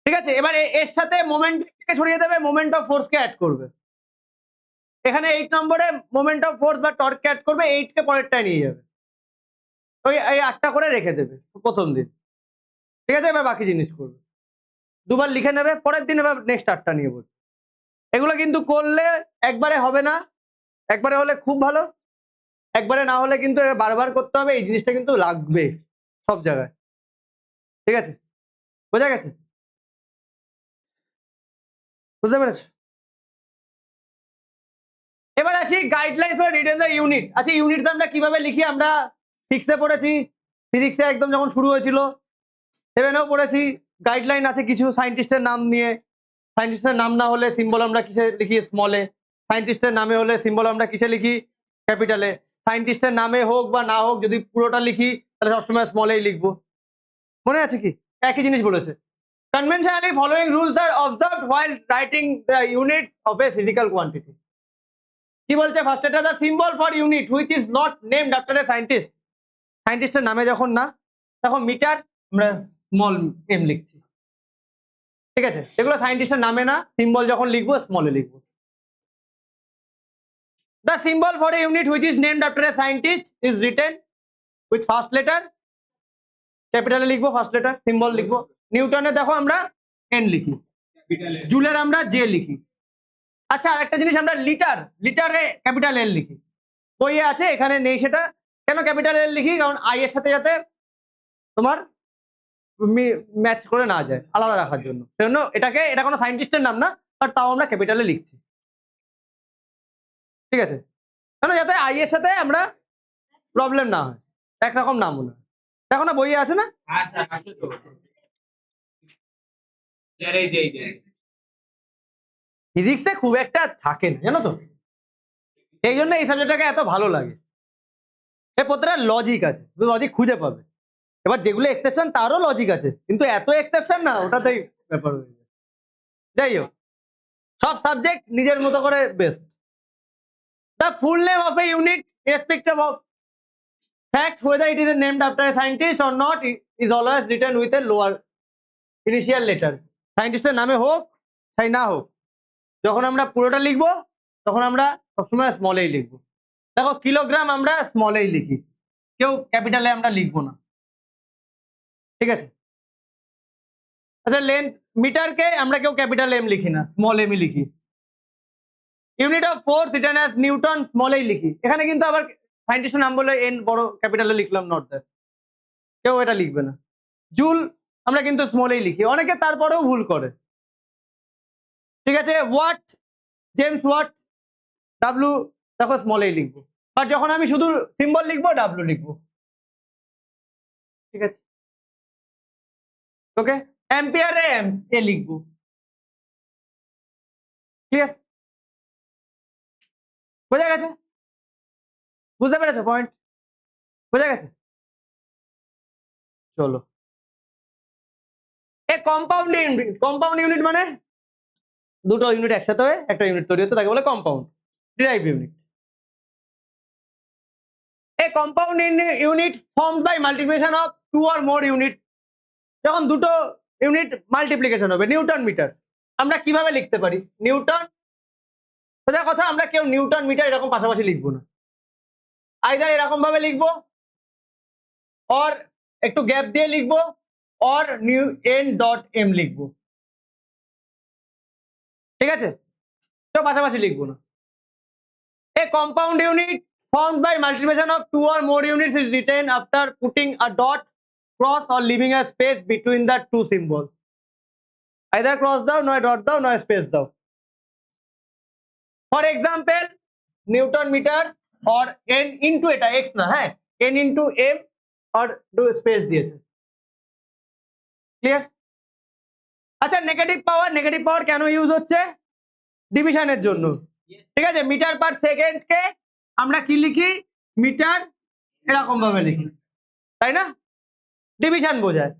ঠিক আছে, এবার এর সাথে মোমেন্টকে সরিয়ে দেবে, মোমেন্ট অফ ফোর্সকে অ্যাড করবে। এখানে 8 নম্বরে মোমেন্ট অফ ফোর্স বা টর্ককে অ্যাড করবে, 8 কে পরেরটায় নিয়ে যাবে। ওই এই 8টা করে রেখে দেবে প্রথম দিন। ঠিক আছে, এবার বাকি জিনিস করবে। দুবার লিখে নেবে, পরের দিন এবার নেক্সট 8টা নিয়ে বসবে। এগুলো কিন্তু করলে একবারে হবে না, একবারে হলে খুব ভালো, একবারে না হলে কিন্তু এটা বারবার করতে হবে। এই জিনিসটা কিন্তু লাগবে সব জায়গায়। ঠিক আছে, বোঝা গেছে? বুঝতে পেরেছো? এবার আসি guidelines for written the unit. আচ্ছা, ইউনিট আমরা কিভাবে লিখি? আমরা 6 এ পড়েছি, ফিজিক্সে একদম যখন শুরু হয়েছিল, 7 এও পড়েছি। গাইডলাইন আছে কিছু সায়েন্টিস্টের নাম নিয়ে। সায়েন্টিস্টের নাম না হলে সিম্বল আমরা কিসে লিখি? স্মলে। সায়েন্টিস্টের নামে হলে সিম্বল আমরা কিসে লিখি? ক্যাপিটালে। সায়েন্টিস্টের নামে হোক বা না হোক, যদি পুরোটা লিখি তাহলে সবসময় স্মলেই লিখবো। মনে আছে কি? একই জিনিস বলেছে। Conventionally following rules are observed while writing the units of a physical quantity. কি বলছে ফার্স্ট? এটা the symbol for unit which is not named after a scientist. সায়েন্টিস্টের নামে যখন না, তখন মিটার আমরা স্মল এম লিখছি। ঠিক আছে, এগুলো সায়েন্টিস্টের নামে না, সিম্বল যখন লিখবো স্মলে লিখবো। The symbol for a unit which is named after a scientist is written with first letter, ক্যাপিটালে লিখবো, ফার্স্ট লেটার সিম্বল লিখবো। নিউটনের দেখো আমরা এন লিখি, জুলের আমরা জে লিখি। আচ্ছা, আর একটা জিনিস, আমরা লিটারে ক্যাপিটাল এল লিখি। বইয়ে আছে, এখানে নেই সেটা। কেন ক্যাপিটাল এল লিখি? কারণ আই এর সাথে যাতে তোমার ম্যাচ করে না যায়, আলাদা রাখার জন্য। সেজন্য এটাকে, এটা কোনো সায়েন্টিস্টের নাম না, বাট তাও আমরা ক্যাপিটালে লিখছি। ঠিক আছে, কেন? যাতে আই এর সাথে আমরা প্রবলেম না হয়, একরকম নাম মনে হয়। দেখো না, বইয়ে আছে না? ফিজিক্সে খুব একটা থাকে না, জানো তো। এই জন্য এই সাবজেক্টটাকে এত ভালো লাগে। এর প্রত্যেকটা লজিক আছে, লজিক খুঁজে পাবে। এবার যেগুলো এক্সেপশন, তারও লজিক আছে, কিন্তু এত এক্সেপশন না, ওটাতেই ব্যাপার হয়ে যায়। যাই হোক, সব সাবজেক্ট নিজের মতো করে best. The full name of A unit irrespective of fact whether it is named after a scientist or not is always written with a lower initial letter. সায়েন্টিস্টের নামে হোক চাই না হোক, যখন আমরা পুরোটা লিখবো তখন আমরা সবসময় স্মলেই লিখবো। দেখো, কিলোগ্রাম আমরা স্মলেই লিখি, কেউ ক্যাপিটালে আমরা লিখবো না। ঠিক আছে, আচ্ছা, লেন্থ মিটারকে আমরা কেউ ক্যাপিটাল এম লিখি না, স্মল এমই লিখি। Unit of force written as newton, স্মলেই লিখি। এখানে কিন্তু আবার সায়েন্টিস্টের নাম বলে এন বড় ক্যাপিটালে লিখলাম, নট দ্যাট, কেউ এটা লিখবে না। জুল আমরা কিন্তু স্মলেই লিখি, অনেকে তারপরেও ভুল করে। ঠিক আছে, ওয়াট, জেমস ওয়াট, ডাব্লু দেখো স্মলেই লিখবো, বাট যখন আমি শুধু সিম্বল লিখবো ডাব্লু লিখবো। ঠিক আছে, ওকে। অ্যাম্পিয়ারে এম এ লিখবো। ঠিক আছে, বোঝা গেছে? বুঝতে পেরেছো পয়েন্ট? বোঝা গেছে? চলো, এ কম্পাউন্ড ইউনিট। কম্পাউন্ড ইউনিট মানে দুটো ইউনিট একসাথে হয়ে একটা ইউনিট তৈরি হচ্ছে, তাকে বলে compound. Derive unit. A compound unit formed by multiplication of two or more unit. যখন দুটো ইউনিট মাল্টিপ্লিকেশন হবে, নিউটন মিটার আমরা কিভাবে লিখতে পারি? নিউটন, সোজা কথা, আমরা কেউ নিউটন মিটার এরকম পাশাপাশি লিখবো না, আইদার এরকম ভাবে লিখবো, অর একটু গ্যাপ দিয়ে লিখবো, or new N dot M লিখবো। ঠিক আছে, তো পাশাপাশি লিখবো না। A compound unit formed by multiplication of two or more units is written after putting a dot, cross or leaving a space between the two symbols. Either cross দাও, নয় dot দাও, নয় space দাও। For example, Newton meter or n into এটা x না, হ্যাঁ, n into m or do space দিয়েছে। Clear? আচ্ছা, নেগেটিভ পাওয়ার কেন ইউজ হচ্ছে? ডিভিশনের জন্য। ঠিক আছে, মিটার পার সেকেন্ডকে আমরা কি লিখি? মিটার এরকম ভাবে লিখি, তাই না? ডিভিশন বোঝায়।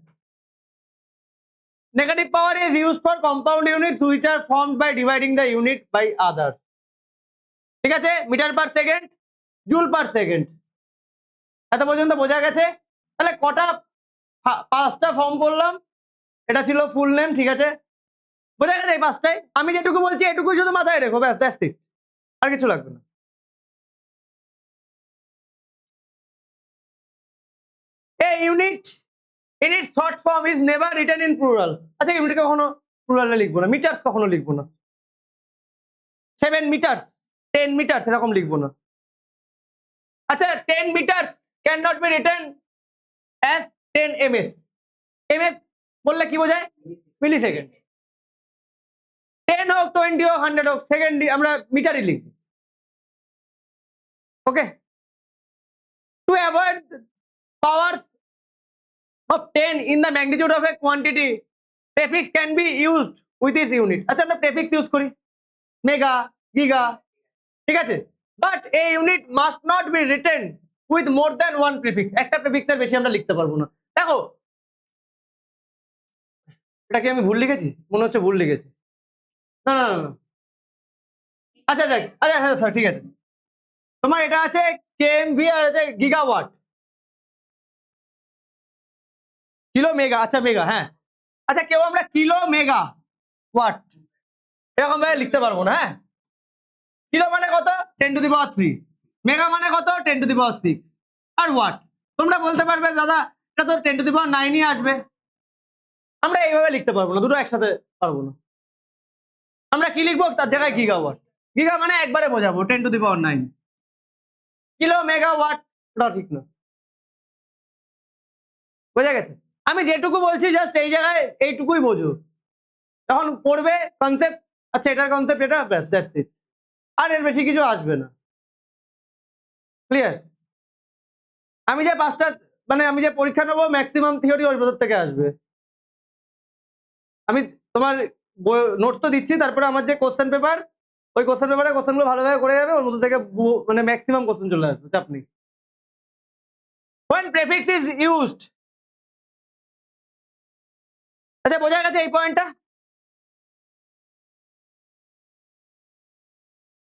Negative power is used for compound units which are formed by dividing the unit by others. ঠিক আছে, metre per second, joule per second. এত পর্যন্ত বোঝা গেছে? তাহলে কটা, 5টা ফর্ম করলাম, এটা ছিল ফুল নেম, ঠিক আছে, বোঝা গেছে? এই 5টাই আমি যেটুকু বলছি এটুকু শুধু মাথায় রেখো, ব্যাস, দ্যাটস ইট, আর কিছু লাগবে না। A unit in its short form is never written in plural. আচ্ছা, ইউনিট কখনো প্লুরালে লিখবো না, মিটারস কখনো লিখবো না, 7 মিটারস, 10 মিটারস এরকম লিখবো না। আচ্ছা, 10 meters can not be written as 10 ms। ms বললে কি বোঝায়? মিলি সেকেন্ড। 10 হোক, 20 হোক, 100 হোক, সেকেন্ড আমরা মিটারই লিখি। ওকে, to avoid powers of 10 in the magnitude of a quantity, prefix can be used with this unit। আচ্ছা, আমরা prefix ইউজ করি, মেগা, গিগা, ঠিক আছে, but a unit must not be written with more than one prefix। একটা প্রিফিক্সের বেশি আমরা লিখতে পারবো না। দেখো, এটা কি আমি ভুল লিখেছি? মনে হচ্ছে ভুল লিখেছি। না না না, আচ্ছা আচ্ছা আচ্ছা, হ্যাঁ স্যার, ঠিক আছে, তোমার এটা আছে কেএমভি আর আছে গিগাওয়াট, কিলো মেগা, আচ্ছা মেগা, হ্যাঁ, আচ্ছা, কেউ আমরা কিলো মেগা ওয়াট এরকম ভাবে লিখতে পারবো না। হ্যাঁ, কিলো মানে কত? 10⁻3। মেগা মানে কত? 10⁻6। আর ওয়াট তোমরা বলতে পারবে দাদা এটা তো 10⁹ আসবে, আমরা এইভাবে লিখতে পারবো না, দুটো একসাথে পারবো না। আমরা কি লিখবো তার জায়গায় গিগাওয়াট। গিগা মানে একবারে বোঝাবো 10⁹। কিলো মেগা ওয়াট ওটা ঠিক না, বোঝা গেছে? আমি যেটুকু বলছি জাস্ট এই জায়গায় এইটুকুই বোঝো, তখন পড়বে কনসেপ্ট, আচ্ছা এটার কনসেপ্ট এটা, ব্যাস, দ্যাটস ইট, আর এর বেশি কিছু আসবে না। ক্লিয়ার? আমি যে 5টা মানে আমি যে পরীক্ষা নেবো ম্যাক্সিমাম থিওরি ওই বছর থেকে আসবে। আমি তোমার নোট তো দিচ্ছি, তারপরে আমার যে কোশ্চেন পেপার, ওই কোশ্চেন পেপারে কোশ্চেনগুলো ভালোভাবে করে যাবে, ওর মধ্যে থেকে মানে ম্যাক্সিমাম কোশ্চেন চলে আসবে, চাপ নেই। when prefix is used, আচ্ছা বোঝা গেছে এই পয়েন্টটা?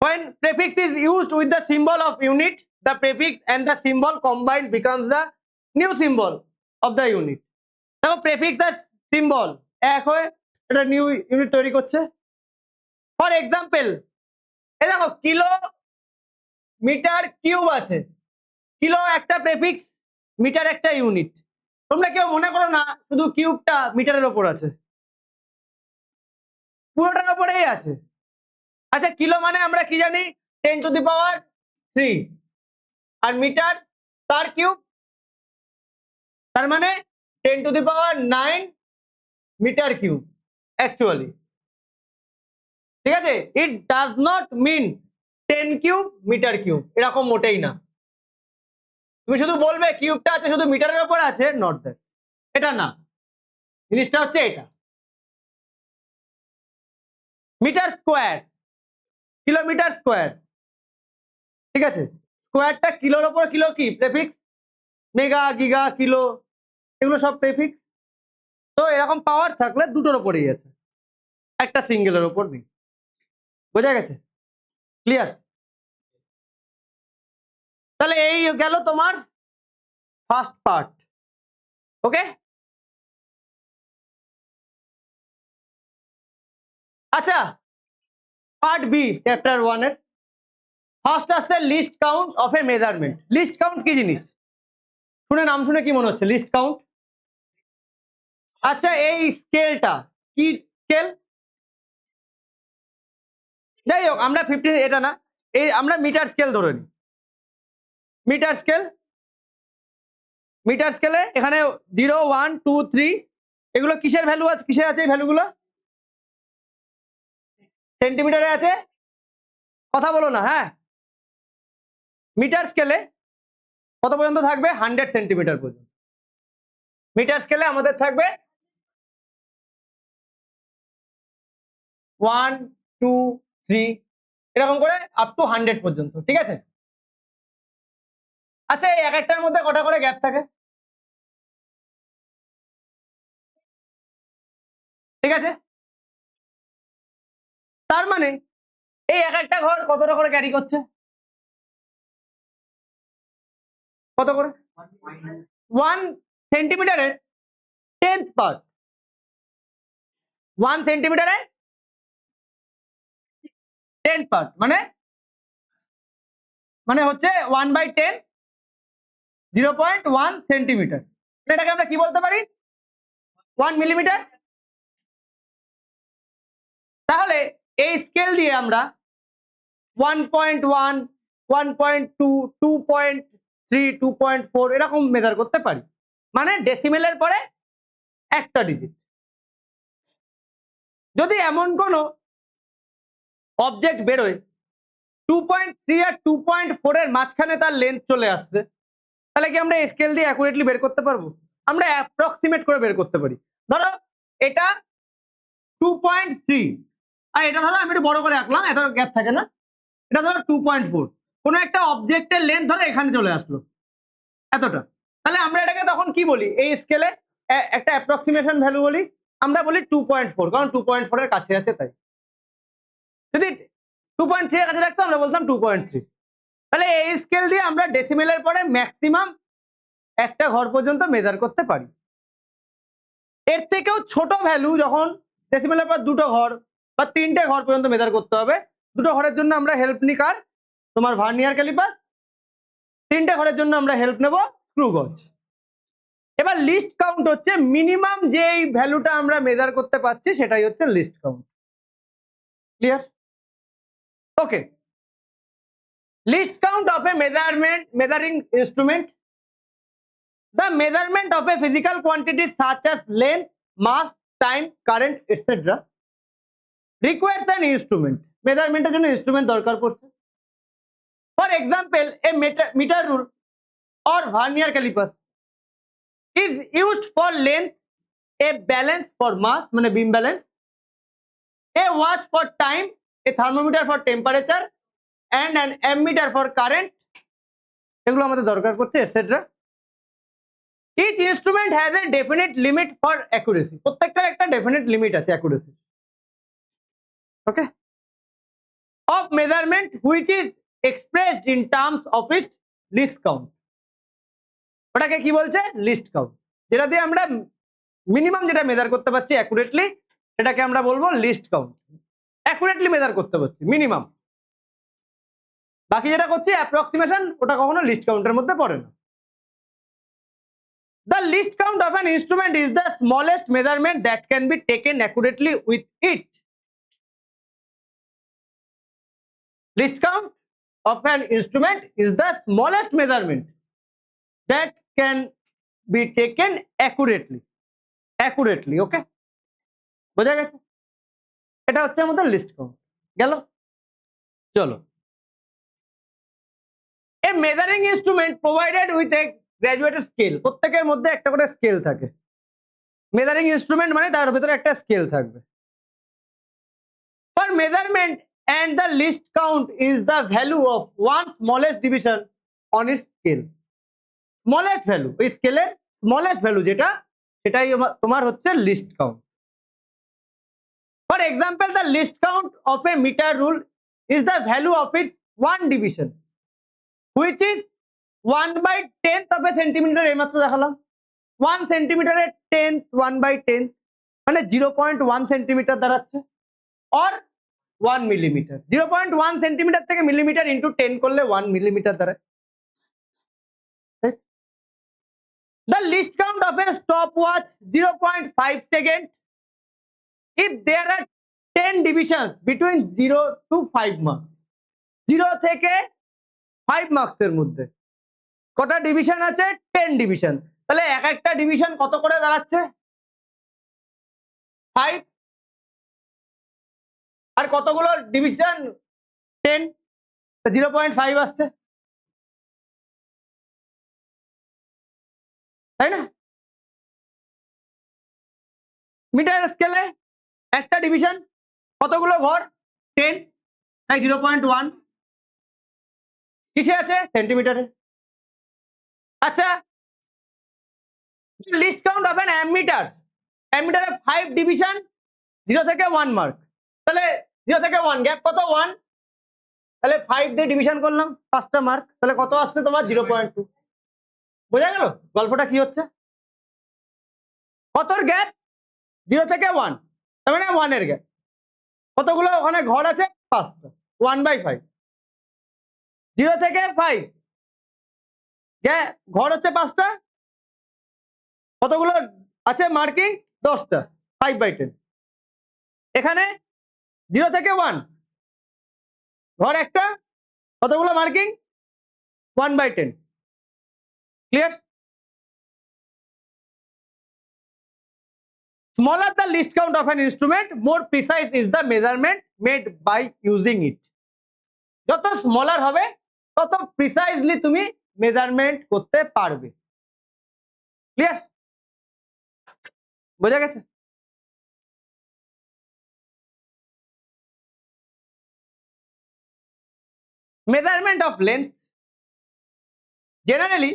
when prefix is used with the symbol of unit, the prefix and the symbol combined becomes the new symbol of the unit। দেখো, prefix আর symbol এক হয়ে এটা নিউ ইউনিট তৈরি করছে। ফর এক্সাম্পল, এই দেখো কিলো মিটার কিউব আছে, kilo একটা প্রেফিক্স, মিটার একটা ইউনিট। তোমরা কেউ মনে করো না শুধু কিউবটা মিটারের ওপর আছে, পুরোটার ওপরেই আছে। আচ্ছা, কিলো মানে আমরা কি জানি? 10⁻3, আর মিটার তার কিউব, তার মানে 10⁹ মিটার কিউব অ্যাকচুয়ালি, ঠিক আছে? It does not mean 10 cube metre cube, এরকম মোটেই না। তুমি শুধু বলবে কিউবটা আছে শুধু মিটারের ওপর আছে, নট দ্যাট, এটা না, জিনিসটা হচ্ছে এটা। মিটার স্কোয়ার, কিলোমিটার স্কোয়ার, ঠিক আছে, স্কোয়ারটা কিলোর ওপর, কিলো কি প্রেফিক্স, মেগা গিগা কিলো এগুলো সব প্রেফিক্স। তো এরকম পাওয়ার থাকলে দুটোর ওপরেই আছে, একটা সিঙ্গেলের ওপর নেই। বোঝা গেছে? ক্লিয়ার? তাহলে এই গেল তোমার ফার্স্ট পার্ট। ওকে, আচ্ছা, পার্ট বি চ্যাপ্টার 1 এর ফার্স্ট আছে list count of A measurement. List count কি জিনিস? শুনে নাম শুনে কি মনে হচ্ছে লিস্ট কাউন্ট? আচ্ছা, এই স্কেলটা কি স্কেল? যাই হোক, আমরা 50 এটা না, এই আমরা মিটার স্কেল ধরে নিই। মিটার স্কেল, মিটার স্কেলে এখানে 0 1 2 3 এগুলো কিসের ভ্যালু আছে? কিসের আছে এই ভ্যালুগুলো? সেন্টিমিটারে আছে, কথা বলো না। হ্যাঁ, মিটার স্কেলে কত পর্যন্ত থাকবে? 100 সেন্টিমিটার পর্যন্ত। মিটার স্কেলে আমাদের থাকবে 1 2 3 এরকম করে আপ টু 100 পর্যন্ত, ঠিক আছে? আচ্ছা, এই এক একটার মধ্যে কটা করে গ্যাপ থাকে? ঠিক আছে, তার মানে এই এক একটা ঘর কতটা করে ক্যারি করছে, কত করে? 1 সেন্টিমিটারের 10th পার্ট, 1 সেন্টিমিটারের 10 পার্ট মানে হচ্ছে 1/10, 0.1 সেন্টিমিটার। এটাকে আমরা কি বলতে পারি? 1 মিলিমিটার। তাহলে এই স্কেল দিয়ে আমরা 1.1, 1.2, 2.3, 2.4 এরকম মেজার করতে পারি, মানে ডেসিমেলের পরে একটা ডিজিট। যদি এমন কোনো অবজেক্ট বেরোয় 2.3 আর 2.4 এর মাঝখানে তার লেন্থ চলে আসছে, তাহলে কি আমরা স্কেল দিয়ে অ্যাকুরেটলি বের করতে পারবো? আমরা অ্যাপ্রক্সিমেট করে বের করতে পারি। ধরো এটা 2.3 আর এটা ধরো আমি একটু বড় করে আঁকলাম, এত গ্যাপ থাকে না, এটা ধরো 2.4। কোনো একটা অবজেক্টের লেন্থ ধরো এখানে চলে আসলো এতটা, তাহলে আমরা এটাকে তখন কি বলি? এই স্কেলে একটা অ্যাপ্রক্সিমেশন ভ্যালু বলি, আমরা বলি 2.4, কারণ 2.4 এর কাছে আছে তাই। যদি 2.3 এর কাছে রাখতো আমরা বলতাম 2.3। তাহলে এই স্কেল দিয়ে আমরা ডেসিমেলের পরে ম্যাক্সিমাম একটা ঘর পর্যন্ত মেজার করতে পারি। এর থেকেও ছোট ভ্যালু যখন ডেসিমেলের পর দুটো ঘর বা তিনটে ঘর পর্যন্ত মেজার করতে হবে, দুটো ঘরের জন্য আমরা হেল্প নিই কার? তোমার ভার্নিয়ার ক্যালিপার। তিনটে ঘরের জন্য আমরা হেল্প নেব স্ক্রু গজ। এবার লিস্ট কাউন্ট হচ্ছে মিনিমাম যে ভ্যালুটা আমরা মেজার করতে পারছি, সেটাই হচ্ছে list count. Clear? Okay. List count of A measuring instrument, the measurement of a physical quantity such as length, mass, time, current, etc. requires an instrument. মেজারমেন্টের জন্য ইনস্ট্রুমেন্ট দরকার পড়ছে। For example, A meter rule or vernier calipers is used for length, a balance for mass মানে beam balance, a watch for time, a thermometer for temperature, and an ammeter for current, এগুলো আমাদের দরকার পড়ছে, etc. Each instrument has a definite limit for accuracy. প্রত্যেকটার একটা definite limit আছে accuracy, okay, of measurement which is expressed in terms of its least count. ওটাকে কি বলছে? List count. যেটা দিয়ে আমরা মিনিমাম যেটা মেজার করতে পারছি অ্যাকুরেটলি, সেটাকে আমরা বলবো লিস্ট কাউন্ট। অ্যাকুরেটলি মেজার করতে পারছি মিনিমাম, বাকি যেটা করছি অ্যাপ্রক্সিমেশন, ওটা কখনো লিস্ট কাউন্টের মধ্যে পড়ে না। The least count of an instrument is the smallest measurement that can be taken accurately with it. Least count of an instrument is the smallest measurement that can be taken accurately. Okay? বোঝা গেছে? এটা হচ্ছে আমাদের list count. গেল? চলো। A measuring instrument provided with a graduated scale, প্রত্যেকের মধ্যে একটা করে স্কেল থাকে। মেজারিং ইনস্ট্রুমেন্ট মানে তার ভিতরে একটা স্কেল থাকবে। For measurement and the least count is the value of one smallest division on its scale. Smallest value, ওই স্কেলের smallest value যেটা, সেটাই তোমার হচ্ছে list count. For example, the least count of a meter rule is the value of its one division, which is 1/10 of a centimeter। এইমাত্র দেখালাম 1 সেন্টিমিটারের 10th 1/10 মানে 0.1 centimetre দাঁড়াচ্ছে, or 1 মিলিমিটার। 0.1 সেন্টিমিটার থেকে মিলিমিটার ইন্টু 10 করলে 1 মিলিমিটার দাঁড়ায়। The least count of a stopwatch 0.5 second if there are 10 divisions between 0 to 5 marks। 0 থেকে 5 মার্কসের মধ্যে কটা ডিভিশন আছে? 10 ডিভিশন। তাহলে এক একটা ডিভিশন কত করে দাঁড়াচ্ছে? 5। আর কতগুলো ডিভিশন? 10, 0.5 আসছে, তাই না? মিটার স্কেলে একটা ডিভিশন কতগুলো ঘর? 10, তাই 0.1। কিসে আছে? সেন্টিমিটারে। আচ্ছা, least count of an ammeter, অ্যামিটারে 5 ডিভিশন, 0 থেকে 1 মার্ক, তাহলে 0 থেকে 1 গ্যাপ কত? 1। তাহলে 5 দিয়ে ডিভিশন করলাম 5টা মার্ক, তাহলে কত আসছে তোমার 0.2। বোঝা গেল গল্পটা কি হচ্ছে? কতর গ্যাপ? 0 থেকে 1, তার মানে 1 এর গ্যাপ। কতগুলো ওখানে ঘর আছে? 5টা, 1/5। 0 থেকে 5 ঘর হচ্ছে 5টা, কতগুলো আছে মার্কিং? 10টা, 5/10। এখানে 0 থেকে 1 ঘর একটা, কতগুলো marking? 1/10। Clear? Smaller the least count of an instrument, more precise is the measurement made by using it. যত স্মলার হবে তত প্রিসাইজলি তুমি মেজারমেন্ট করতে পারবে। ক্লিয়ার? বোঝা গেছে? Measurement of length generally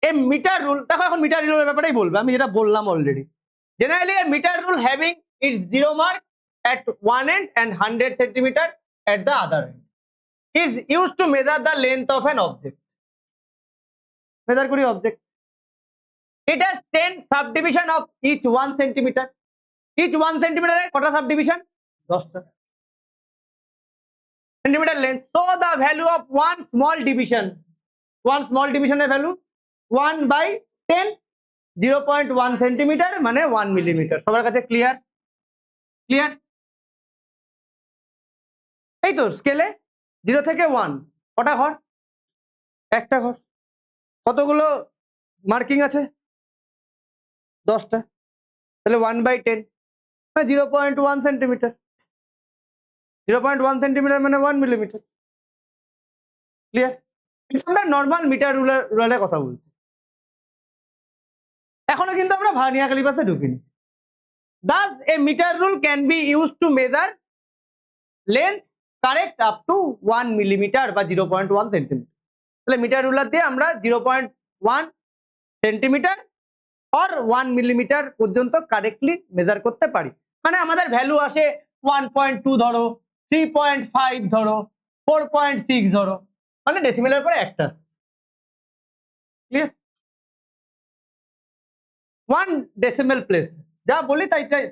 a metre rule, দেখো এখন মিটার রুলের ব্যাপারেই বলবো, আমি যেটা বললাম অলরেডি। Generally a metre rule having its 0 mark at one end and 100 centimeter at the other end is used to measure the length of an object. Measure করি object. It has 10 subdivision of each 1 centimeter. Each 1 centimeter এ কটা subdivision? 10টা। centimeter length. So the value of one small division এর value 1/10, 0.1 centimeter মানে 1 millimeter। সবার কাছে clear? Clear? এই তো স্কেলে 0 থেকে 1 কটা ঘর? একটা ঘর। কতগুলো মার্কিং আছে? 10টা, তাহলে 1/10 মানে 0.1 সেন্টিমিটার। 0.1 সেন্টিমিটার মানে 1 মিলিমিটার। ক্লিয়ার? আমরা নর্মাল মিটার রুলের কথা বলছি। এখনো কিন্তু আমরা vernier ক্যালিপাসে ঢুকিনি। Thus a meter rule can be used to measure length correct up to 1 millimeter বা 0.1 সেন্টিমিটার। তাহলে মিটার রুলার দিয়ে আমরা 0.1 সেন্টিমিটার or 1 মিলিমিটার পর্যন্ত কারেক্টলি মেজার করতে পারি। মানে আমাদের ভ্যালু আসে 1.2 ধরো, 3.5 ধরো, 4.6 ধরো, মানে ডেসিমেলের পরে একটা। ক্লিয়ার? 1 ডেসিমেল প্লেস যা বলি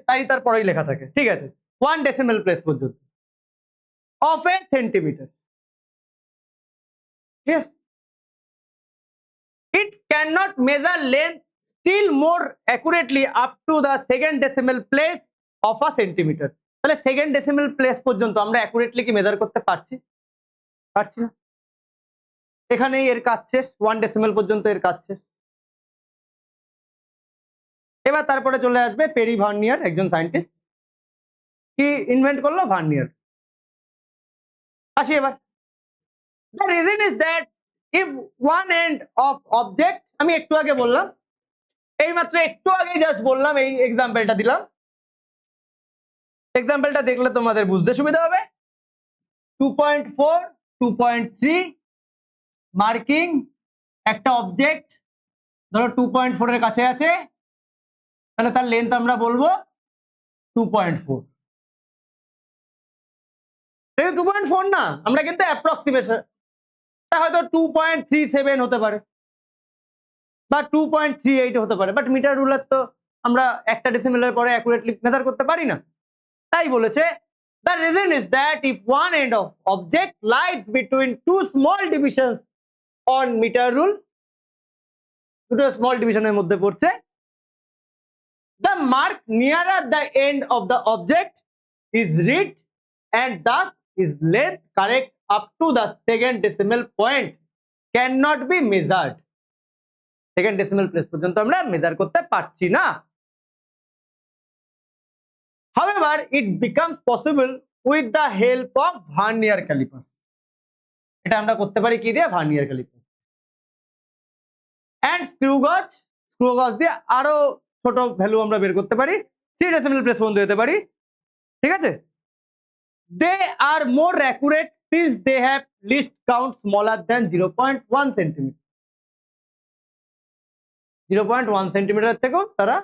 তাই তার পরেই লেখা থাকে, ঠিক আছে? 1 ডেসিমেল প্লেস পর্যন্ত of a centimeter. Yes. It cannot measure length still more accurately up to the second decimal place of a centimeter. তাহলে সেকেন্ড ডেসিমেল প্লেস পর্যন্ত আমরা অ্যাকুরেটলি কি মেজার করতে পারছি? পারছি না। এখানেই এর কাজ শেষ, 1 ডেসিমেল পর্যন্ত এর কাজ শেষ। এবার তারপরে চলে আসবে পেরি ভার্নিয়ার, একজন সায়েন্টিস্ট। কি ইনভেন্ট করলো? ভার্নিয়ার। আসি এবার। The reason is that if one end of object, আমি একটু আগে বললাম, এইমাত্র একটু আগে জাস্ট বললাম, এই এক্সাম্পলটা দিলাম। এক্সাম্পলটা দেখলে তোমাদের বুঝতে সুবিধা হবে। 2.4, 2.3 মার্কিং একটা অবজেক্ট ধরো 2.4 এর কাছে আছে, তাহলে তার লেন্থ আমরা বলবো 2.4। 2.4 না, আমরা কিন্তু অ্যাপ্রক্সিমেশন, হয়তো 2.37 হতে পারে বা 2.38 হতে পারে, বাট মিটার রুলার তো আমরা একটা ডেসিমেলের পরে অ্যাকুরেটলি মেজার করতে পারি না। তাই বলেছে the reason is that if one end of object lies between two small divisions on meter rule, দুটো স্মল ডিভিশনের মধ্যে পড়ছে, the mark nearer the end of the object is read and thus is length correct up to the second decimal point cannot be measured. Second decimal place পর্যন্ত আমরা measure করতে পারছি না। However, it becomes possible with the help of vernier calipers. এটা আমরা করতে পারি কি দিয়ে? Vernier caliper. and স্ক্রু গজ দিয়ে আরো ছোট ভ্যালু আমরা বের করতে পারি, 3 ডেসিমেল প্লেস পর্যন্ত যেতে পারি, ঠিক আছে? They are more accurate since they have least count smaller than 0.1 centimeter. 0.1 centimetre থেকেও তারা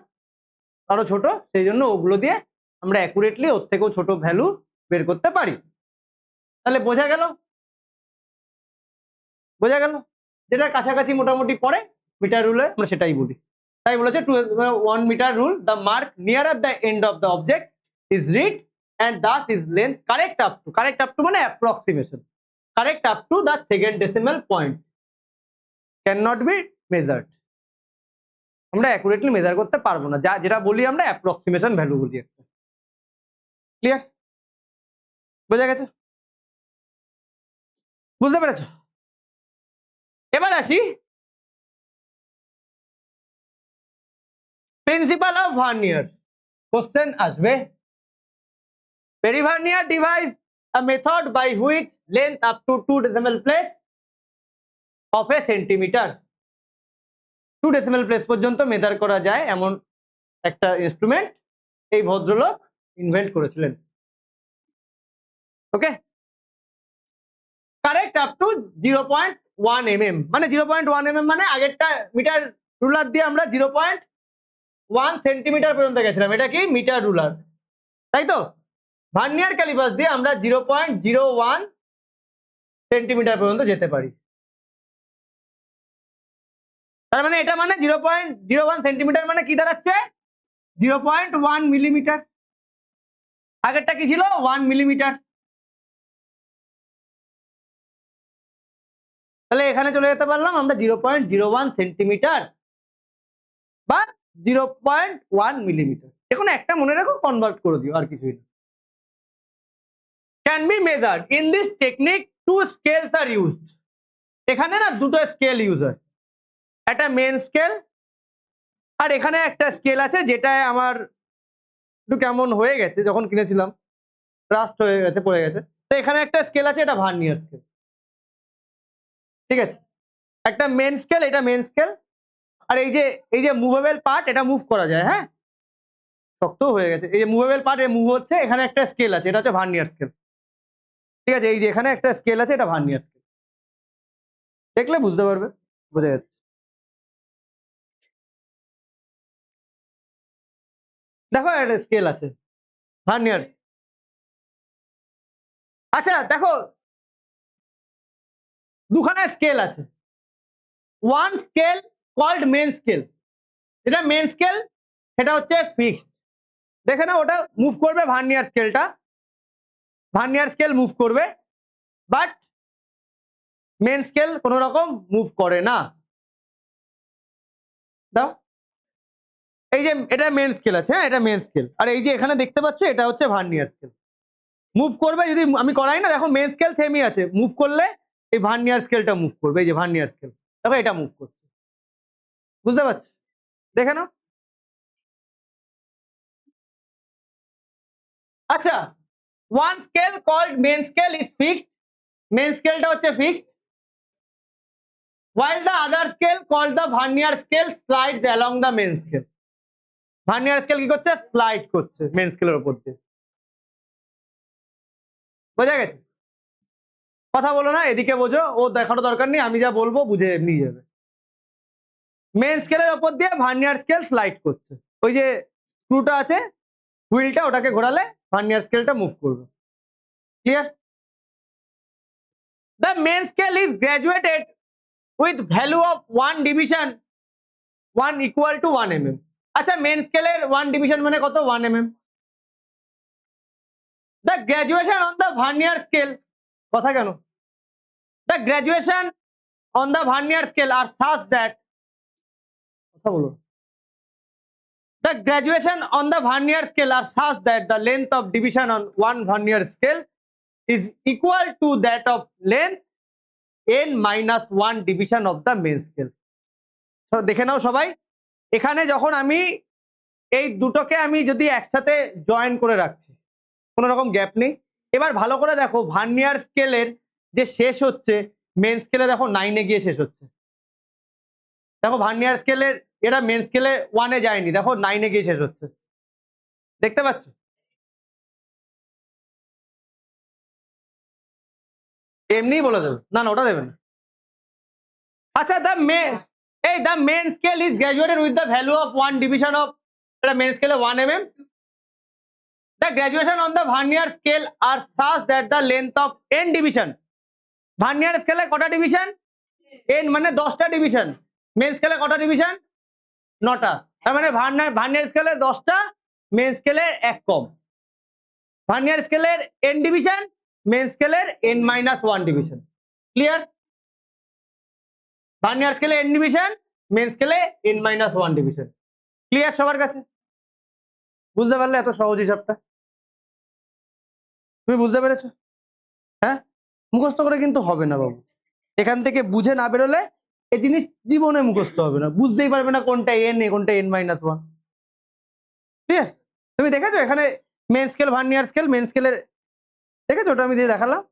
আরো ছোট, সেই জন্য ওগুলো দিয়ে আমরা অ্যাকুরেটলি ওর থেকেও ছোট ভ্যালু বের করতে পারি। তাহলে বোঝা গেল বোঝা গেল? যেটা কাছাকাছি মোটামুটি পড়ে মিটার রুলে আমরা সেটাই বলি। তাই বলেছে 1 metre rule, the mark nearer the end of the object is read and thus is length correct up to মানে approximation, correct up to the second decimal point cannot be measured. আমরা accurately measure করতে পারবো না, যেটা বলি আমরা approximation value বলি একটা। ক্লিয়ার? বোঝা গেছে? বুঝতে পেরেছো? এবার আসি প্রিন্সিপাল অফ ভার্নিয়ার। কোশ্চেন আসবে, Vernier devised a method by which length up to 2 decimal place of a centimeter 2 decimal place পর্যন্ত মেজার করা যায় এমন একটা ইনস্ট্রুমেন্ট এই ভদ্রলোক ইনভেন্ট করেছিলেন। ওকে, কারেক্ট আপ টু 0.1 mm, মানে 0.1 mm মানে আগেরটা মিটার রুলার দিয়ে আমরা 0.1 সেন্টিমিটার পর্যন্ত গেছিলাম, এটা কি মিটার রুলার, তাই তো? ভার্নিয়ার ক্যালিপাস দিয়ে আমরা 0.01 সেন্টিমিটার পর্যন্ত যেতে পারি। তার মানে এটা মানে 0.01 সেন্টিমিটার মানে কি দাঁড়াচ্ছে? 0.1 মিলিমিটার। আগেরটা কি ছিল? 1 মিলিমিটার। তাহলে এখানে চলে যেতে পারলাম আমরা 0.01 সেন্টিমিটার বা 0.1 মিলিমিটার। এখন একটা মনে রাখো, কনভার্ট করে দিও, আর কিছুই না। Can be measured in this technique, two scales are used. এখানে না দুটো স্কেল ইউজ হয়, একটা মেন স্কেল আর এখানে একটা স্কেল আছে যেটা আমার একটু কেমন হয়ে গেছে, যখন কিনেছিলাম রাস্ট হয়ে গেছে, পড়ে গেছে। তো এখানে একটা স্কেল আছে, এটা ভার্নিয়ার স্কেল, ঠিক আছে? একটা মেন স্কেল, এটা মেন স্কেল, আর এই যে মুভেবল পার্ট, এটা মুভ করা যায়। হ্যাঁ, শক্ত হয়ে গেছে। এই যে মুভেবল পার্ট, এ মুভ হচ্ছে। এখানে একটা স্কেল আছে, এটা হচ্ছে ভার্নিয়ার স্কেল, ঠিক আছে? এই যে এখানে একটা স্কেল আছে, এটা ভার্নিয়ার স্কেল, দেখলে বুঝতে পারবে, বোঝা যাচ্ছে। দেখো একটা স্কেল আছে, ভার্নিয়ার। আচ্ছা দেখো, দুখানা স্কেল আছে। One scale called main scale, এটা মেন স্কেল, সেটা হচ্ছে ফিক্সড। দেখে না, ওটা মুভ করবে, ভার্নিয়ার স্কেলটা, ভার্নিয়ার স্কেল মুভ করবে, বাট মেন স্কেল কোনো রকম মুভ করে না। দাও, এই যে এটা মেন স্কেল আছে, হ্যাঁ এটা মেন স্কেল, আর এই যে এখানে দেখতে পাচ্ছ এটা হচ্ছে ভার্নিয়ার স্কেল। মুভ করবে যদি আমি করাই না, দেখো মেন স্কেল সেমই আছে, মুভ করলে এই ভার্নিয়ার স্কেলটা মুভ করবে, এই যে ভার্নিয়ার স্কেল, দেখো এটা মুভ করছে। বুঝতে পারছো? দেখে নাও। আচ্ছা, one scale called main scale is fixed, main স্কেলটা হচ্ছে fixed, while the other scale called the vernier scale slides along the main scale. Vernier scale কি করছে? স্লাইড করছে মেন স্কেলের উপর দিয়ে। বোঝা গেছে? কথা বলো না, এদিকে বোঝো, ও দেখানো দরকার নেই, আমি যা বলবো বুঝে এমনি যাবে। মেন স্কেলের উপর দিয়ে ভার্নিয়ার স্কেল স্লাইড করছে, ওই যে স্ক্রুটা আছে, হুইলটা, ওটাকে ঘোরালে ভার্নিয়ার স্কেলটা মুভ করবে। Clear? The main scale is graduated with value of 1 division 1 equal to 1 mm। আচ্ছা, মেন স্কেলের 1 ডিভিশন মানে কত? 1 mm। The graduation on the vernier scale, কথা কেন? The graduation on the vernier scale are such that, কথা বলো। The graduation on the vernier scale are such that the length of division on one vernier scale is equal to that of length n minus 1 division of the main scale. So দেখে নাও সবাই, এখানে যখন আমি এই দুটোকে আমি যদি একসাথে জয়েন করে রাখছি, কোনো রকম গ্যাপ নেই। এবার ভালো করে দেখো, ভার্নিয়ার স্কেলের যে শেষ হচ্ছে মেন স্কেলে, দেখো 9 এ গিয়ে শেষ হচ্ছে। দেখো ভার্নিয়ার স্কেলের এটা মেন স্কেলে 1 এ যায়নি, দেখো 9 এ গিয়ে শেষ হচ্ছে, দেখতে পাচ্ছ? এমনিই বলে দেবে, না না ওটা দেবে না। আচ্ছা, the main scale is graduated with the value of 1 division of, এটা মেন স্কেলে 1 mm। The graduation on the vernier scale are such that the length of n division, vernier স্কেলে কটা ডিভিশন? এন মানে 10টা ডিভিশন, মেন স্কেলে কটা division? 9টা। তার মানে ভার্নিয়ার স্কেলে 10টা, মেন স্কেলে 1 কম। ভার্নিয়ার স্কেলের এন ডিভিশন, মেন স্কেলের n-1 ডিভিশন। ক্লিয়ার? ভার্নিয়ার স্কেলে এন ডিভিশন, মেন স্কেলে n-1 ডিভিশন। ক্লিয়ার সবার কাছে? বুঝতে পারলে এত সহজ হিসাবটা? তুমি বুঝতে পেরেছো? হ্যাঁ, মুখস্থ করে কিন্তু হবে না বাবু, এখান থেকে বুঝে না বেরোলে এই জিনিস জীবনে মুখস্থ হবে না, বুঝতেই পারবে না কোনটা এন এ কোনটা n-1। ক্লিয়ার? তুমি দেখেছো এখানে main scale vernier scale, main স্কেলের দেখেছো? ওটা আমি দিয়ে দেখালাম,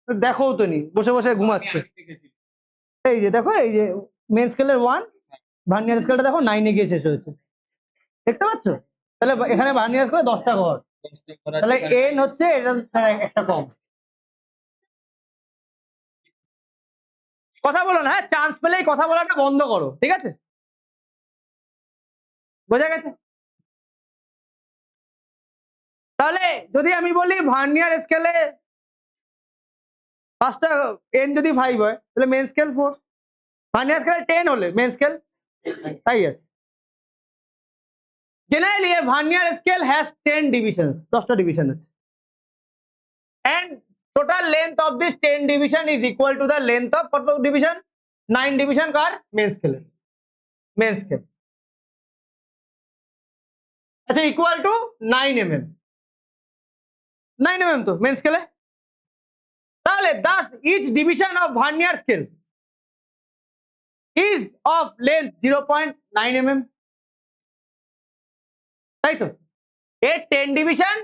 দেখো তো নি, বসে বসে ঘুমাচ্ছে। এই যে দেখো, এই যে মেন স্কেলের 1, ভার্নিয়ার স্কেলটা দেখো 9 গিয়ে শেষ হয়েছে, দেখতে পাচ্ছ? তাহলে এখানে ভার্নিয়ার স্কেলে 10টা ঘর, তাহলে এন হচ্ছে এটা একটা কম। কথা বলো না, হ্যাঁ, চান্স পেলেই কথা বলাটা বন্ধ করো, ঠিক আছে? বোঝা গেছে? তাহলে যদি আমি বলি ভার্নিয়ার স্কেলে 5টা এন যদি 5 হয় তাহলে মেন স্কেল 4, ভার্নিয়ার স্কেলে 10 হলে মেন স্কেল তাই আছে। Generally a vernier scale has 10 divisions, 10টা ডিভিশন আছে, and total length of this 10 division is equal to the length of কত ডিভিশন? 9 ডিভিশন কার? মেন স্কেলে, মেন স্কেল। আচ্ছা, ইকুয়াল টু 9 mm, 9 mm তো মেন স্কেলে। তাহলে thus each division of vernier scale is of length 0.9 mm, তাই তো? এর 10 division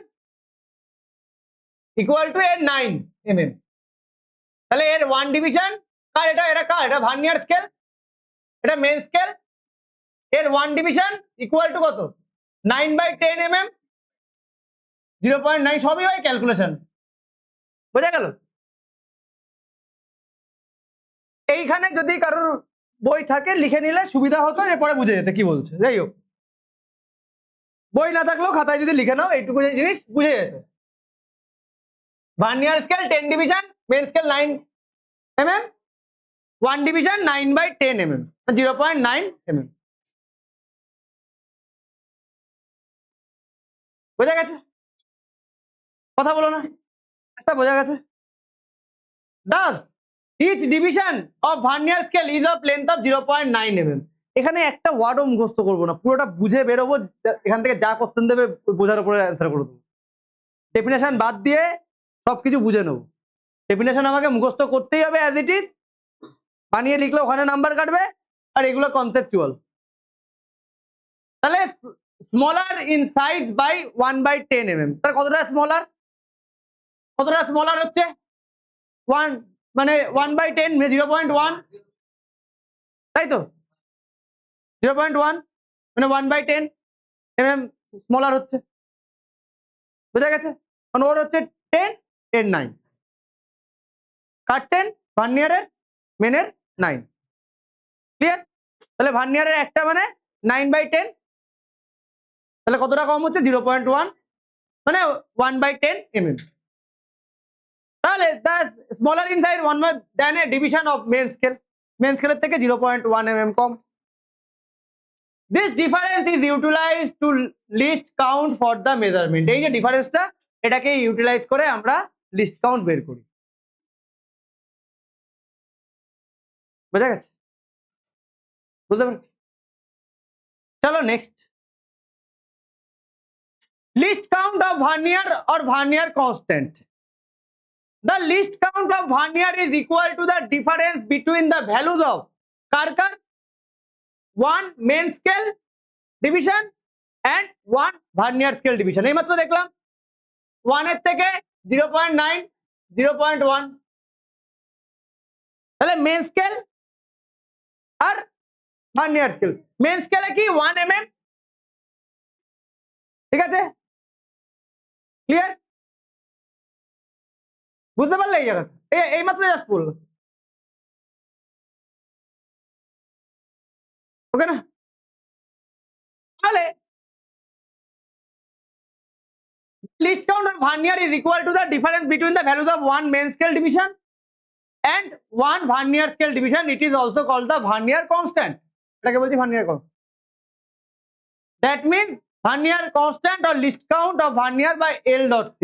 equal to এর 9 mm, তাহলে এর 1 ডিভিশন কার? এটা কার? এটা ভার্নিয়ার স্কেল, এটা মেন স্কেল, এর 1 ডিভিশন ইকুয়াল টু কত? 9/10 mm, 0.9, সবই হয় ক্যালকুলেশন। বোঝা গেল? এইখানে যদি কারোর বই থাকে লিখে নিলে সুবিধা হতো, এরপরে বুঝে যেতে কি বলছে। যাই হোক, বই না থাকলেও খাতায় যদি লিখে নাও এইটুকু জিনিস বুঝে যেত। Vernier scale 10 division, main scale 9 mm, 1 division 9/10 mm, 0.9 mm। বোঝা গেছে? কথা বলো না, বোঝা গেছে? Thus each division of vernier scale is of length of 0.9 mm। এখানে একটা ওয়ার্ডও মুখস্থ করবো না, পুরোটা বুঝে বেরোবো, এখান থেকে যা কোশ্চেন দেবে বোঝার উপরে অ্যান্সার করে দেবো। ডেফিনেশন বাদ দিয়ে সবকিছু বুঝে নেবো। ডেফিনেশন আমাকে মুখস্থ করতেই হবে অ্যাজ ইট ইজ, বানিয়ে লিখলে ওখানে নাম্বার কাটবে, আর এগুলো কনসেপচুয়াল। তাহলে smaller in size by 1/10 mm, তাহলে কতটা স্মলার? কতটা স্মলার হচ্ছে? 1 মানে 1/10 0.1, তাই তো? 0.1 মানে 1/10 mm স্মলার হচ্ছে। বুঝা গেছে? কারণ ওর হচ্ছে 10 এর 9, কার 10? ভার্নিয়ারের, মেনের 9। ক্লিয়ার? তাহলে ভার্নিয়ারের একটা মানে 9/10, তাহলে কতটা কম হচ্ছে? 0.1, মানে 1/10 mm। তাহলে the smaller in size 1 then a division of main scale, main স্কেলের থেকে 0.1 mm com. This difference is utilized to list count for the measurement। এই যে ডিফারেন্সটা, এটাকে ইউটিলাইজ করে আমরা লিস্ট কাউন্ট বের করি। বুঝা গেছে? বুঝতে পারছি? চলো next, list count of vernier or vernier constant. The least count of vernier is equal to the difference between the values of car car? 1 main scale division and 1 vernier scale division। এইমাত্র দেখলাম 1 এর থেকে 0.9, 0.1, তাহলে main scale আর vernier scale. Main স্কেলে কি 1 mm, ঠিক আছে? Clear? বুঝতে পারলে এই জায়গাটা? এইমাত্র জাস্ট বললাম, ওকে না? তাহলে least count of vernier is equal to the difference between the values of 1 main scale division and one vernier scale division, it is also called the vernier constant. এটাকে বলছি vernier constant. That means vernier constant or least count of vernier by L dot C.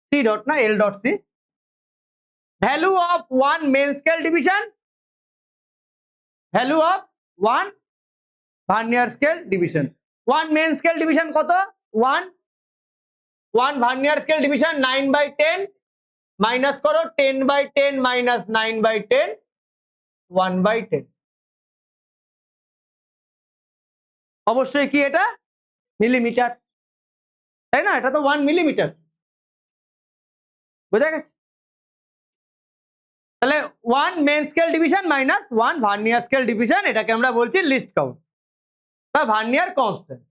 C dot na L dot C. Value of one main scale division. Value of one vernier scale division. One main scale division কত? 1. One vernier scale division 9/10 minus করো 10/10 minus 9/10 1/10. অবশ্যই কি এটা millimetre, তাই না? এটা তো 1 millimetre, বোঝা গেছে? তাহলে 1 main scale division minus 1 vernier scale division, এটাকে আমরা বলছি লিস্ট কাউন্ট বা vernier constant.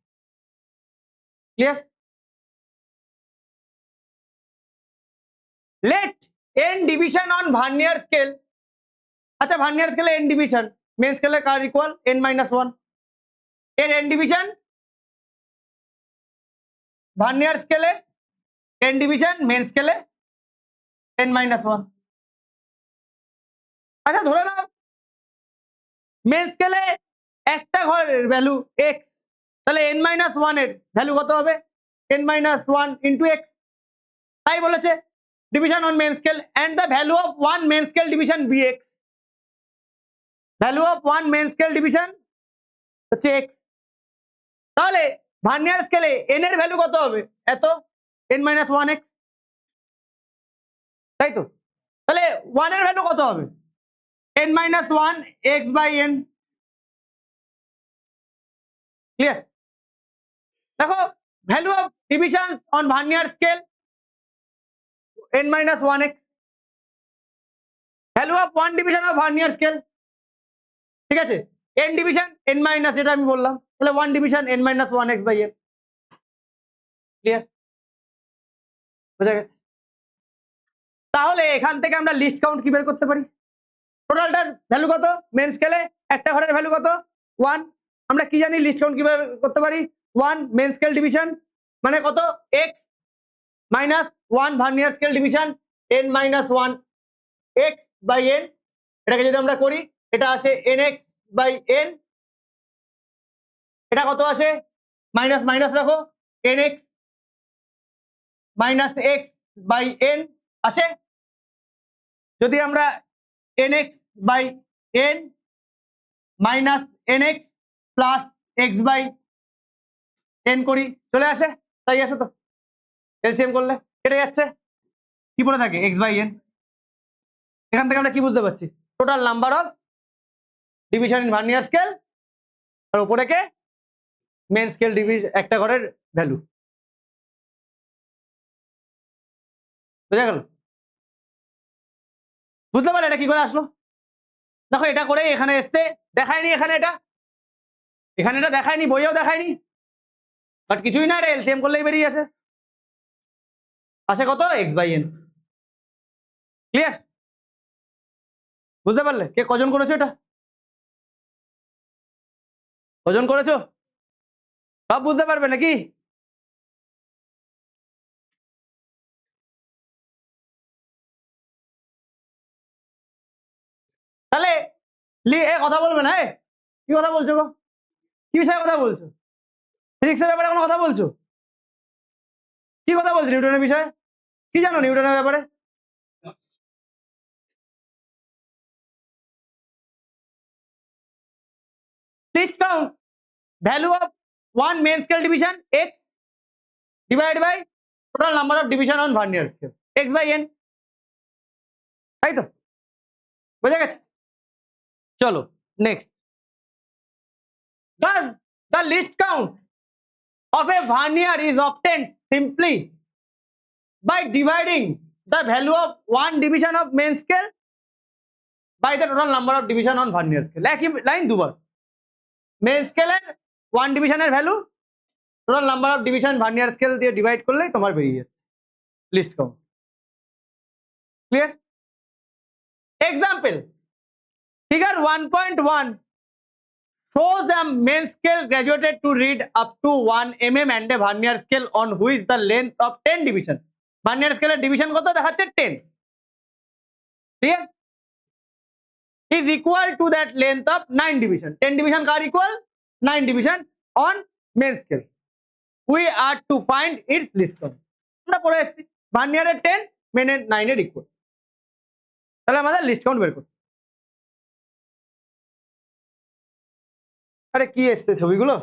Clear? Let n division on vernier scale. আচ্ছা, ভার্নিয়ার স্কেলে n ডিভিশন, মেন স্কেলে কার ইকুয়াল n-1, এর n ডিভিশন, ভার্নিয়ার স্কেলে n ডিভিশন, মেন স্কেলে n-1। আচ্ছা, ধরে নাও মেন স্কেলে একটা ঘরের ভ্যালু x, তাহলে n-1 এর ভ্যালু কত হবে? n-1 into x। তাই বলেছে division on main scale and the value of one main scale division bx। Value of one main scale division হচ্ছে x। তাহলে ভার্নিয়ার স্কেলে n এর ভ্যালু কত হবে? এত, n-1x, তাই তো? তাহলে 1 এর ভ্যালু কত হবে? n-1 x/n। ক্লিয়ার? দেখো, value of division on vernier scale n-1x, value of one division of vernier scale, ঠিক আছে, n ডিভিশন n-, যেটা আমি বললাম, তাহলে 1 ডিভিশন n-1 x/n। ক্লিয়ার? বোঝা গেছে? তাহলে এখান থেকে আমরা লিস্ট কাউন্ট কি বের করতে পারি? টোটালটার ভ্যালু কত মেন স্কেলে? একটা ঘরের ভ্যালু কত? 1। আমরা কি জানি লিস্ট কাউন্ট কিভাবে করতে পারি? 1 মেন স্কেল ডিভিশন মানে কত? x minus 1 vernier scale division n-1 x/n। এটাকে যদি আমরা করি, এটা আসে nx/n। এটা কত আসে? মাইনাস মাইনাস রাখো, nx মাইনাস x/n আসে। যদি আমরা nx/n minus nx plus x/n করি, চলে আসে, তাই আসে তো? এলসিএম করলে কেটে যাচ্ছে, কি পড়ে থাকে? x/n। এখান থেকে আমরা কি বুঝতে পারছি? Total number of division in vernier scale আর উপরে কে মেন স্কেল ডিভিশন, একটা ঘরের ভ্যালু। বুঝা গেল? বুঝতে পারলে এটা কি করে আসলো? দেখো, এটা করে এখানে এসছে, দেখায়নি এখানে, এখানে এটা দেখায়নি, বইয়েও দেখায়নি, বাট কিছুই না, এটা এলসিএম করলেই বেরিয়ে আসে। আসে কত? x/n। ক্লিয়ার? বুঝতে পারলে? কে কজন করেছো এটা? কজন করেছো? সব বুঝতে পারবে নাকি? তাহলে কথা বলবে না? কি কথা বলছো গো? কি বিষয়ে কথা বলছো? ফিজিক্সের ব্যাপারে কোনো কথা বলছো? কি কথা বলছো নিউটনের বিষয়ে? কি জানো নিউটনের ব্যাপারে? Least count value of one main scale division x divide by total number of division on vernier scale x/n। তাই তো? বোঝা গেছে? চলো next. Thus, the least count of a vernier is obtained simply by dividing the value of one division of main scale by the total number of division on vernier scale। একই line দুবার, main স্কেলের 1 ডিভিশনের value total number of division vernier scale দিয়ে divide করলেই তোমার বেরিয়ে যাচ্ছে list count. Clear? Example, figure 1.1 shows a main scale graduated to read up to 1 mm and a vernier scale on which the length of 10 division। Vernier স্কেলের division কত দেখাচ্ছে? 10। Clear? is equal to that length of 9 division. 10 division car equal? 9 division on main scale. We are to find its least count. আমরা পড়ে এসেছি ভার্নিয়ারের 10 মেনের 9 এর equal, তাহলে আমাদের list count বের করতে। আরে কি এসছে ছবিগুলো,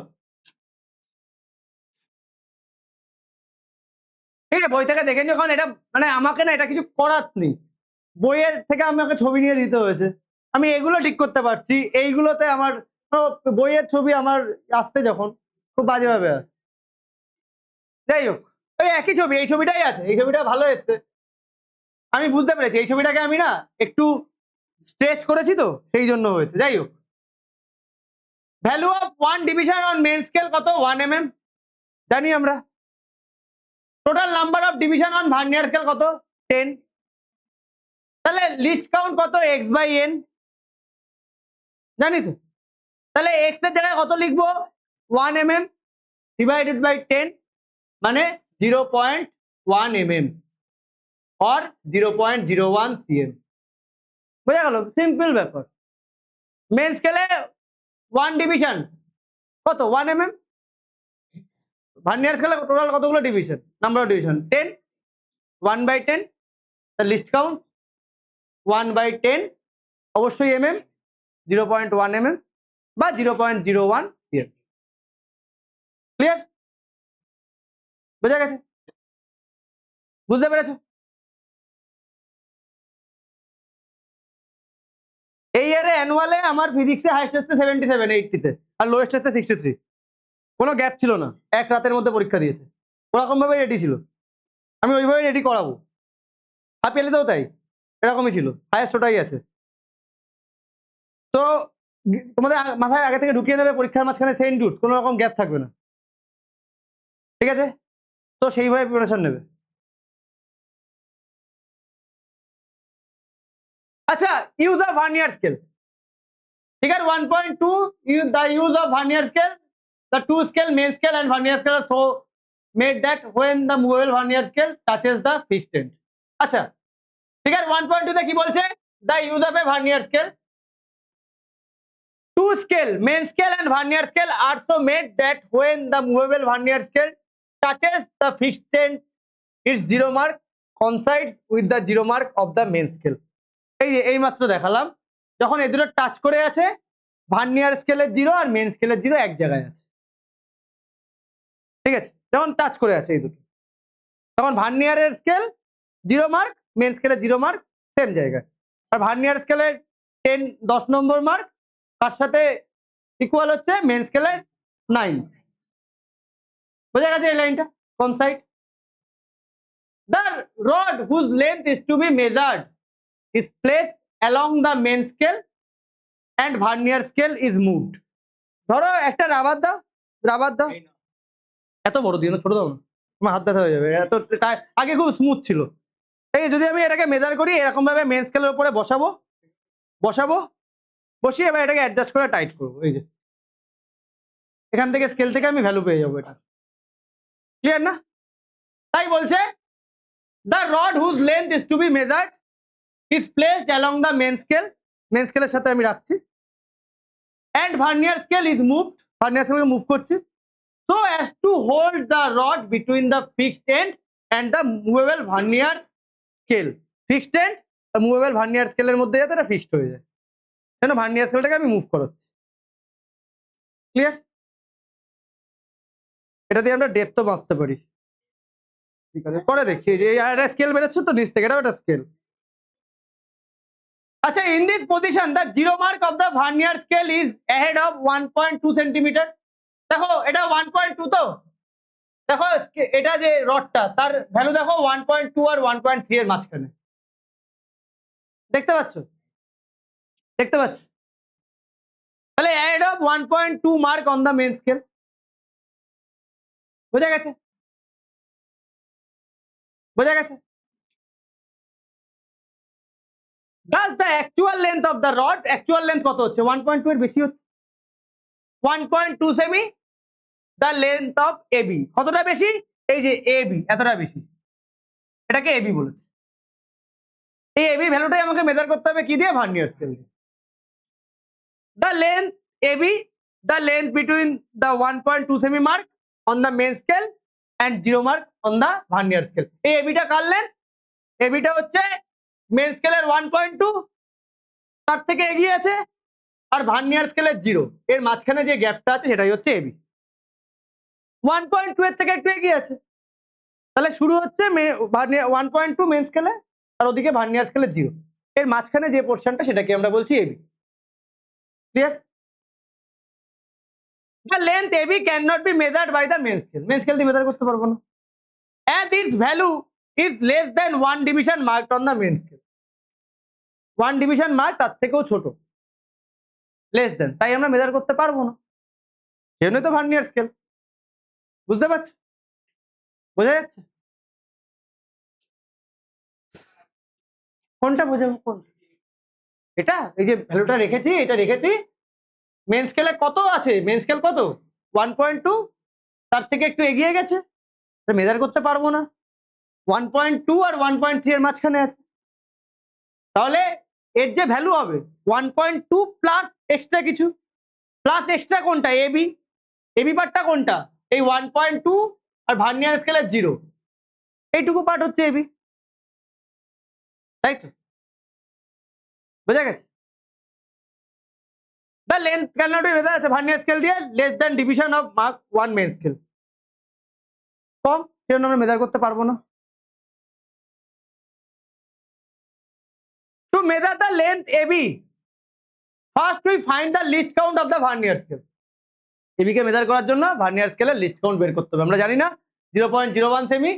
ঠিক আছে বই থেকে দেখে নিও, কারণ এটা মানে আমাকে না এটা কিছু করার নেই, বইয়ের থেকে আমাকে ছবি নিয়ে দিতে হয়েছে। আমি এগুলো ঠিক করতে পারছি, এইগুলোতে আমার বইয়ের ছবি আমার আসছে যখন খুব বাজেভাবে আসছে। যাই হোক ওই একই ছবি, এই ছবিটাই আছে, এই ছবিটা ভালো এসছে, আমি বুঝতে পেরেছি এই ছবিটাকে আমি না একটু স্ট্রেচ করেছি তো সেই জন্য হয়েছে। যাই হোক, value of 1 division on main scale কত? 1 mm জানি আমরা। Total number of division on vernier scale কত? 10। তাহলে লিস্ট কাউন্ট কত? x/n জানি তো, তাহলে x এর জায়গায় কত লিখবো? 1 mm ডিভাইডেড বাই 10 মানে 0.1 mm or 0.01 cm। বোঝা গেল? সিম্পল ব্যাপার। মেন স্কেলে 1 ডিভিশন কত? 1 mm। ভার্নিয়ার স্কেলে টোটাল কতগুলো division? Number of division 10, 1/10, the list count 1/10 অবশ্যই mm 0.1 mm বা 0.01 cm। ক্লিয়ার? বোঝা গেছে? বুঝতে পেরেছো? এই ইয়ারে অ্যানুয়ালে আমার ফিজিক্সে হাইস্ট আসছে 77 80-তে আর লোয়েস্ট আসছে 63। কোনো গ্যাপ ছিল না, এক রাতের মধ্যে পরীক্ষা দিয়েছে, ওরকম ভাবে রেডি ছিল, আমি ওইভাবে রেডি করাবো। হাফ ইয়ারলিতেও তাই এরকমই ছিল, হাইয়েস্ট ওটাই আছে। তো তোমাদের মাথায় আগে থেকে ঢুকিয়ে নেবে পরীক্ষার মাঝখানে সেন্ট জুট, কোনো রকম গ্যাপ থাকবে না, ঠিক আছে? তো সেইভাবে প্রিপারেশন নেবে। আচ্ছা, use of vernier scale, figure 1.2 use the use of vernier scale, the two scale main scale and vernier scale are so made that when the movable vernier scale touches the fixed end। আচ্ছা, figure 1.2 তে কি বলছে? the use of a vernier scale, two scale main scale and vernier scale are so made that when the movable vernier scale touches the fixed end its zero mark coincides with the zero mark of the main scale। এই মাত্র দেখালাম, যখন এই দুটো touch করে আছে vernier স্কেলের 0 আর main স্কেলের 0 এক জায়গায় আছে, ঠিক আছে? যখন টাচ করে আছে এই দুটো, তখন ভার্নিয়ারের স্কেল 0 মার্ক, মেন স্কেলের 0 মার্ক সেম জায়গায়, আর ভার্নিয়ার স্কেলের 10 নম্বর মার্ক তার সাথে ইকুয়াল হচ্ছে মেন স্কেলের 9। বোঝা গেছে এই লাইনটা? কোন side? The rod whose length is to be measured is placed along the main scale and vernier scale is moved। ধরো একটা রাবার দাও, রাবার দাও, এত বড় দিও না, ছোট দাও না, তোমার হাত ব্যথা হয়ে যাবে, এত আগে খুব স্মুথ ছিল। এই যদি আমি এটাকে মেজার করি এরকম ভাবে মেন স্কেলের উপরে বসাবো, বসিয়ে এবার এটাকে অ্যাডজাস্ট করে টাইট করবো, এই যে এখান থেকে স্কেল থেকে আমি ভ্যালু পেয়ে যাবো, এটা ক্লিয়ার না? তাই বলছে the rod whose length is to be measured is placed along the main scale, main scale এর সাথে আমি রাখছি, and vernier scale is moved, vernier scale K move করছি so as to hold the rod between the fixed end and the movable vernier scale। fixed end আর movable vernier scale এর মধ্যে যাতে এটা ফিক্সড হয়ে যায়, কেন ভার্নিয়ার স্কেলটাকে আমি মুভ করাচ্ছি। ক্লিয়ার? এটা দিয়ে আমরা ডেপথও মাপতে পারি, ঠিক আছে? পরে দেখছি যে একটা স্কেল বেরোচ্ছে তো নিচ থেকে, এটা একটা স্কেল। আচ্ছা, in this position the zero mark of the vernier scale is ahead of 1.2 centimeter। দেখো এটা 1.2, তো দেখো এটা যে রডটা তার ভ্যালু দেখো 1.2 আর 1.3 এর মাঝখানে, দেখতে পাচ্ছ? দেখতে পাচ্ছ? তাহলে ahead of 1.2 mark on the main scale। বোঝা গেছে? বোঝা গেছে? Thus the actual length of the rod, actual length কত হচ্ছে? 1.2 এর বেশি হচ্ছে, 1.2 semi the length of AB। কতটা বেশি? এই যে AB এতটা বেশি, এটাকে AB বলেছে। এই AB ভ্যালুটাই আমাকে মেজার করতে হবে কি দিয়ে? ভার্নিয়ার স্কেল দিয়ে। the length AB, the length between the 1.2 semi mark on the main scale and 0 mark on the vernier scale. এই AB টা কার লেন্থ? AB টা হচ্ছে মেন স্কেলের 1.2, তার থেকে এগিয়ে আছে, আর ভার্নিয়ার স্কেলের 0, এর মাঝখানে যে গ্যাপটা আছে সেটাই হচ্ছে AB। 1.2 এর থেকে একটু এগিয়ে আছে, তাহলে শুরু হচ্ছে 1.2 মেন স্কেলে, আর ওদিকে ভার্নিয়ার স্কেলে 0, এর মাঝখানে যে পোর্শনটা সেটাকে আমরা বলছি AB। Clear? The length AB cannot be measured by the main scale. Main scale দিয়ে মেজার করতে পারবো না, and its value is less than 1 division marked on the main scale. 1 division mark তার থেকেও ছোট, less than, তাই আমরা measure করতে পারবো না, সেজন্যই তো ভার্নিয়ার স্কেল। বুঝতে পারছো? বোঝা যাচ্ছে? কোনটা বোঝাবো? কোন এটা? এই যে ভ্যালুটা রেখেছি, এটা রেখেছি, মেন স্কেলে কত আছে? মেন স্কেল কত? 1.2, তার থেকে একটু এগিয়ে গেছে, মেজার করতে পারবো না। 1.2 আর 1.3 এর মাঝখানে আছে, তাহলে এর যে ভ্যালু হবে 1.2 প্লাস এক্সট্রা কিছু, প্লাস এক্সট্রা কোনটা? এবি। এবি পার্টটা কোনটা? এই 1.2 আর ভার্নিয়ার স্কেলের 0, এইটুকু পার্ট হচ্ছে এবি, তাই তো? বোঝা গেছে? The length cannot be measured আছে ভার্নিয়ার স্কেল দিয়ে less than division of mark 1 main scale, কম, সেজন্য আমরা মেজার করতে পারবো না। To measure the length AB, first we find the least count of the vernier scale. AB কে measure করার জন্য ভার্নিয়ার স্কেলের লিস্ট কাউন্ট বের করতে হবে। আমরা জানি না 0.01 সেমি,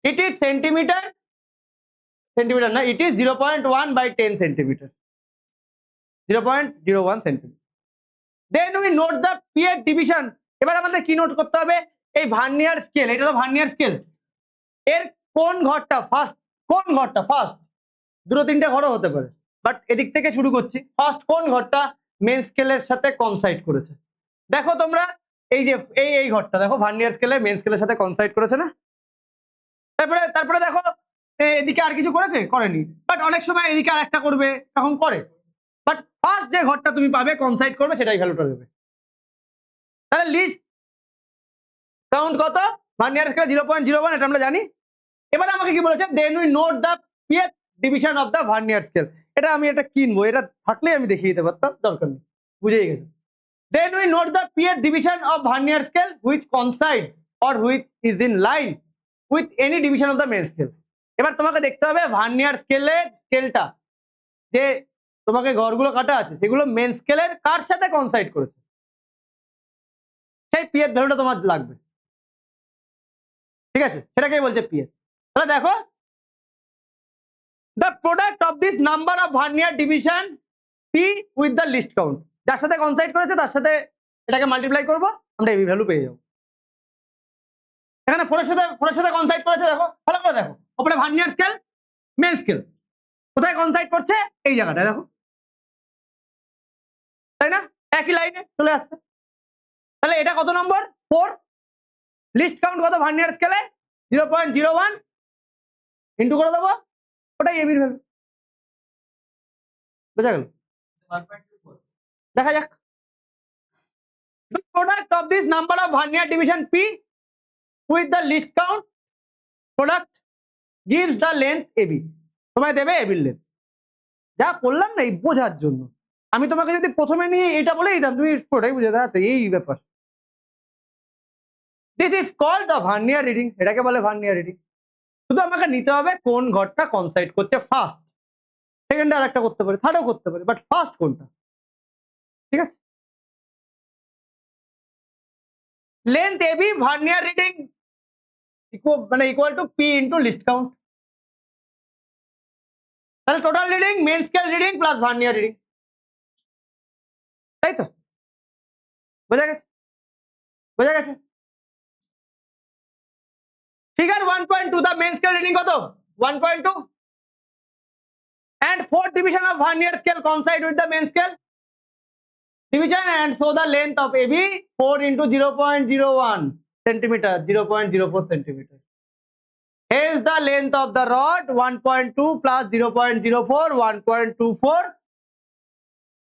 ইট ইজ সেন্টিমিটার, সেন্টিমিটার না, it is 0.1 by 10 centimeter, 0.01 centimeter. Then we note the পিএর ডিভিশন। এবার আমাদের কি নোট করতে হবে? এই ভার্নিয়ার স্কেল, এটা তো ভার্নিয়ার স্কেল, এর কোন ঘরটা ফার্স্ট, কোন ঘরটা ফার্স্ট, দুটো তিনটে ঘরও হতে পারে, বাট এদিক থেকে শুরু করছি, ফার্স্ট কোন ঘরটা মেন স্কেলের সাথে কনসাইড করেছে? দেখো তোমরা, এই যে এই ঘরটা দেখো, ভার্নিয়ার স্কেলে মেন স্কেলের সাথে কনসাইড করেছে না? তারপরে দেখো এদিকে আর কিছু করেছে? করেনি, বাট অনেক সময় এদিকে আর একটা করবে, তখন করে, বাট ফার্স্ট যে ঘরটা তুমি পাবে কনসাইড করবে সেটাই ভ্যালুটা দেবে। তাহলে লিস্ট কাউন্ট কত? ভার্নিয়ার স্কেলে 0.01, এটা আমরা জানি। এবার আমাকে কি বলেছে? Then we note the PF division of the vernier scale. এটা আমি এটা কিনবো, এটা থাকলে আমি দেখিয়ে দিতে পারতাম, দরকার নেই, বুঝেই গেছে। Then we note the PF division of vernier scale which coincide or which is in line with any division of the main scale. এবার তোমাকে দেখতে হবে ভার্নিয়ার স্কেলের স্কেলটা, যে তোমাকে ঘরগুলো কাটা আছে সেগুলো মেন স্কেলের কার সাথে কনসাইড করেছে, সেই পিএফ ভ্যালুটা তোমার লাগবে, ঠিক আছে? সেটাকেই বলছে পিএফ। তাহলে দেখো, the product of this number of vernier division P with the least count, যার সাথে কনসাইড করেছে তার সাথে এটাকে মাল্টিপ্লাই করব, আমরা এবি ভ্যালু পেয়ে যাব। এখানে 4 এর সাথে কনসাইড করেছে, দেখো ভালো করে দেখো, উপরে ভার্নিয়ার স্কেল, মেন স্কেল, কোথায় কনসাইড করছে? এই জায়গাটায় দেখো, তাই না? একই লাইনে চলে আসছে। তাহলে এটা কত নম্বর? 4। লিস্ট কাউন্ট কত ভার্নিয়ার স্কেলে? 0.01 ইন্টু করে দেবো, ওটাই এবির ভ্যালু। বোঝা গেল? দেখা যাক। The product of this number of vernier division P with the least count product gives the length AB. তোমায় দেবে AB এর লেন্থ। যা করলাম না এই বোঝার জন্য, আমি তোমাকে যদি প্রথমে নিয়ে এটা বলেই দিতাম তুমি পুরোটাই বুঝে যাচ্ছে, এই ব্যাপার। This is called the vernier reading, এটাকে বলে ভার্নিয়ার রিডিং। শুধু আমাকে নিতে হবে কোন ঘরটা কনসাইড করছে ফার্স্ট, সেকেন্ড আর একটা করতে পারে, থার্ডও করতে পারে, বাট ফার্স্ট কোনটা, ঠিক আছে? লেন্থ এবি ভার্নিয়ার রিডিং মানে equal to P into least count. তাহলে total reading main scale reading plus vernier reading, তাই তো? বোঝা গেছে? বোঝা গেছে? Figure 1.2 the main scale reading কত? 1.2 and 4th division of vernier scale coincide with the main scale division, and so the length of AB 4 into 0.01 centimeter, 0.04 centimeter. Hence the length of the rod 1.2 plus 0.04 1.24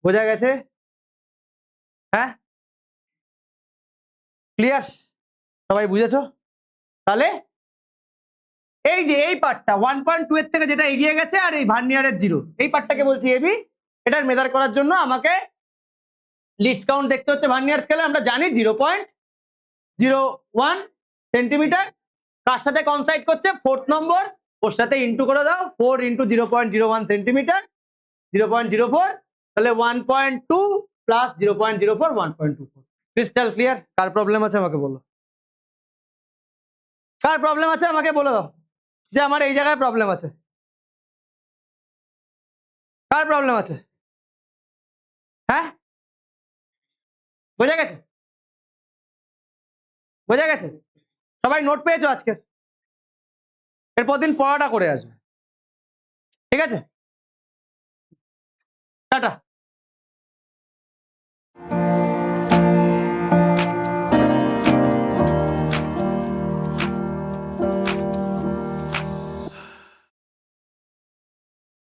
বোঝা গেছে? হ্যাঁ, clear? সবাই বুঝেছো? তাহলে এই যে এই পার্টটা 1.2 এর থেকে যেটা এগিয়ে গেছে আর এই ভার্নিয়ারের 0, এই পার্টটাকে বলছি এবি। এটার মেজার করার জন্য আমাকে লিস্ট কাউন্ট দেখতে হচ্ছে। ভার্নিয়ার স্কেলে আমরা জানি 0.01 সেন্টিমিটার। কার সাথে কনসাইড করছে? 4th নম্বর, ওর সাথে ইন্টু করে দাও, 4 ইন্টু 0.01 সেন্টিমিটার, 0.04, তাহলে 1.2 প্লাস 0.04, 1.24। Crystal clear? কার প্রবলেম আছে আমাকে বলো, কার প্রবলেম আছে আমাকে বলে দাও যে আমার এই জায়গায় প্রবলেম আছে। কার প্রবলেম আছে? হ্যাঁ, বোঝা গেছে? বোঝা গেছে? সবাই নোট পেয়েছো আজকে? এরপর দিন পড়াটা করে আসবে, ঠিক আছে? টাটা।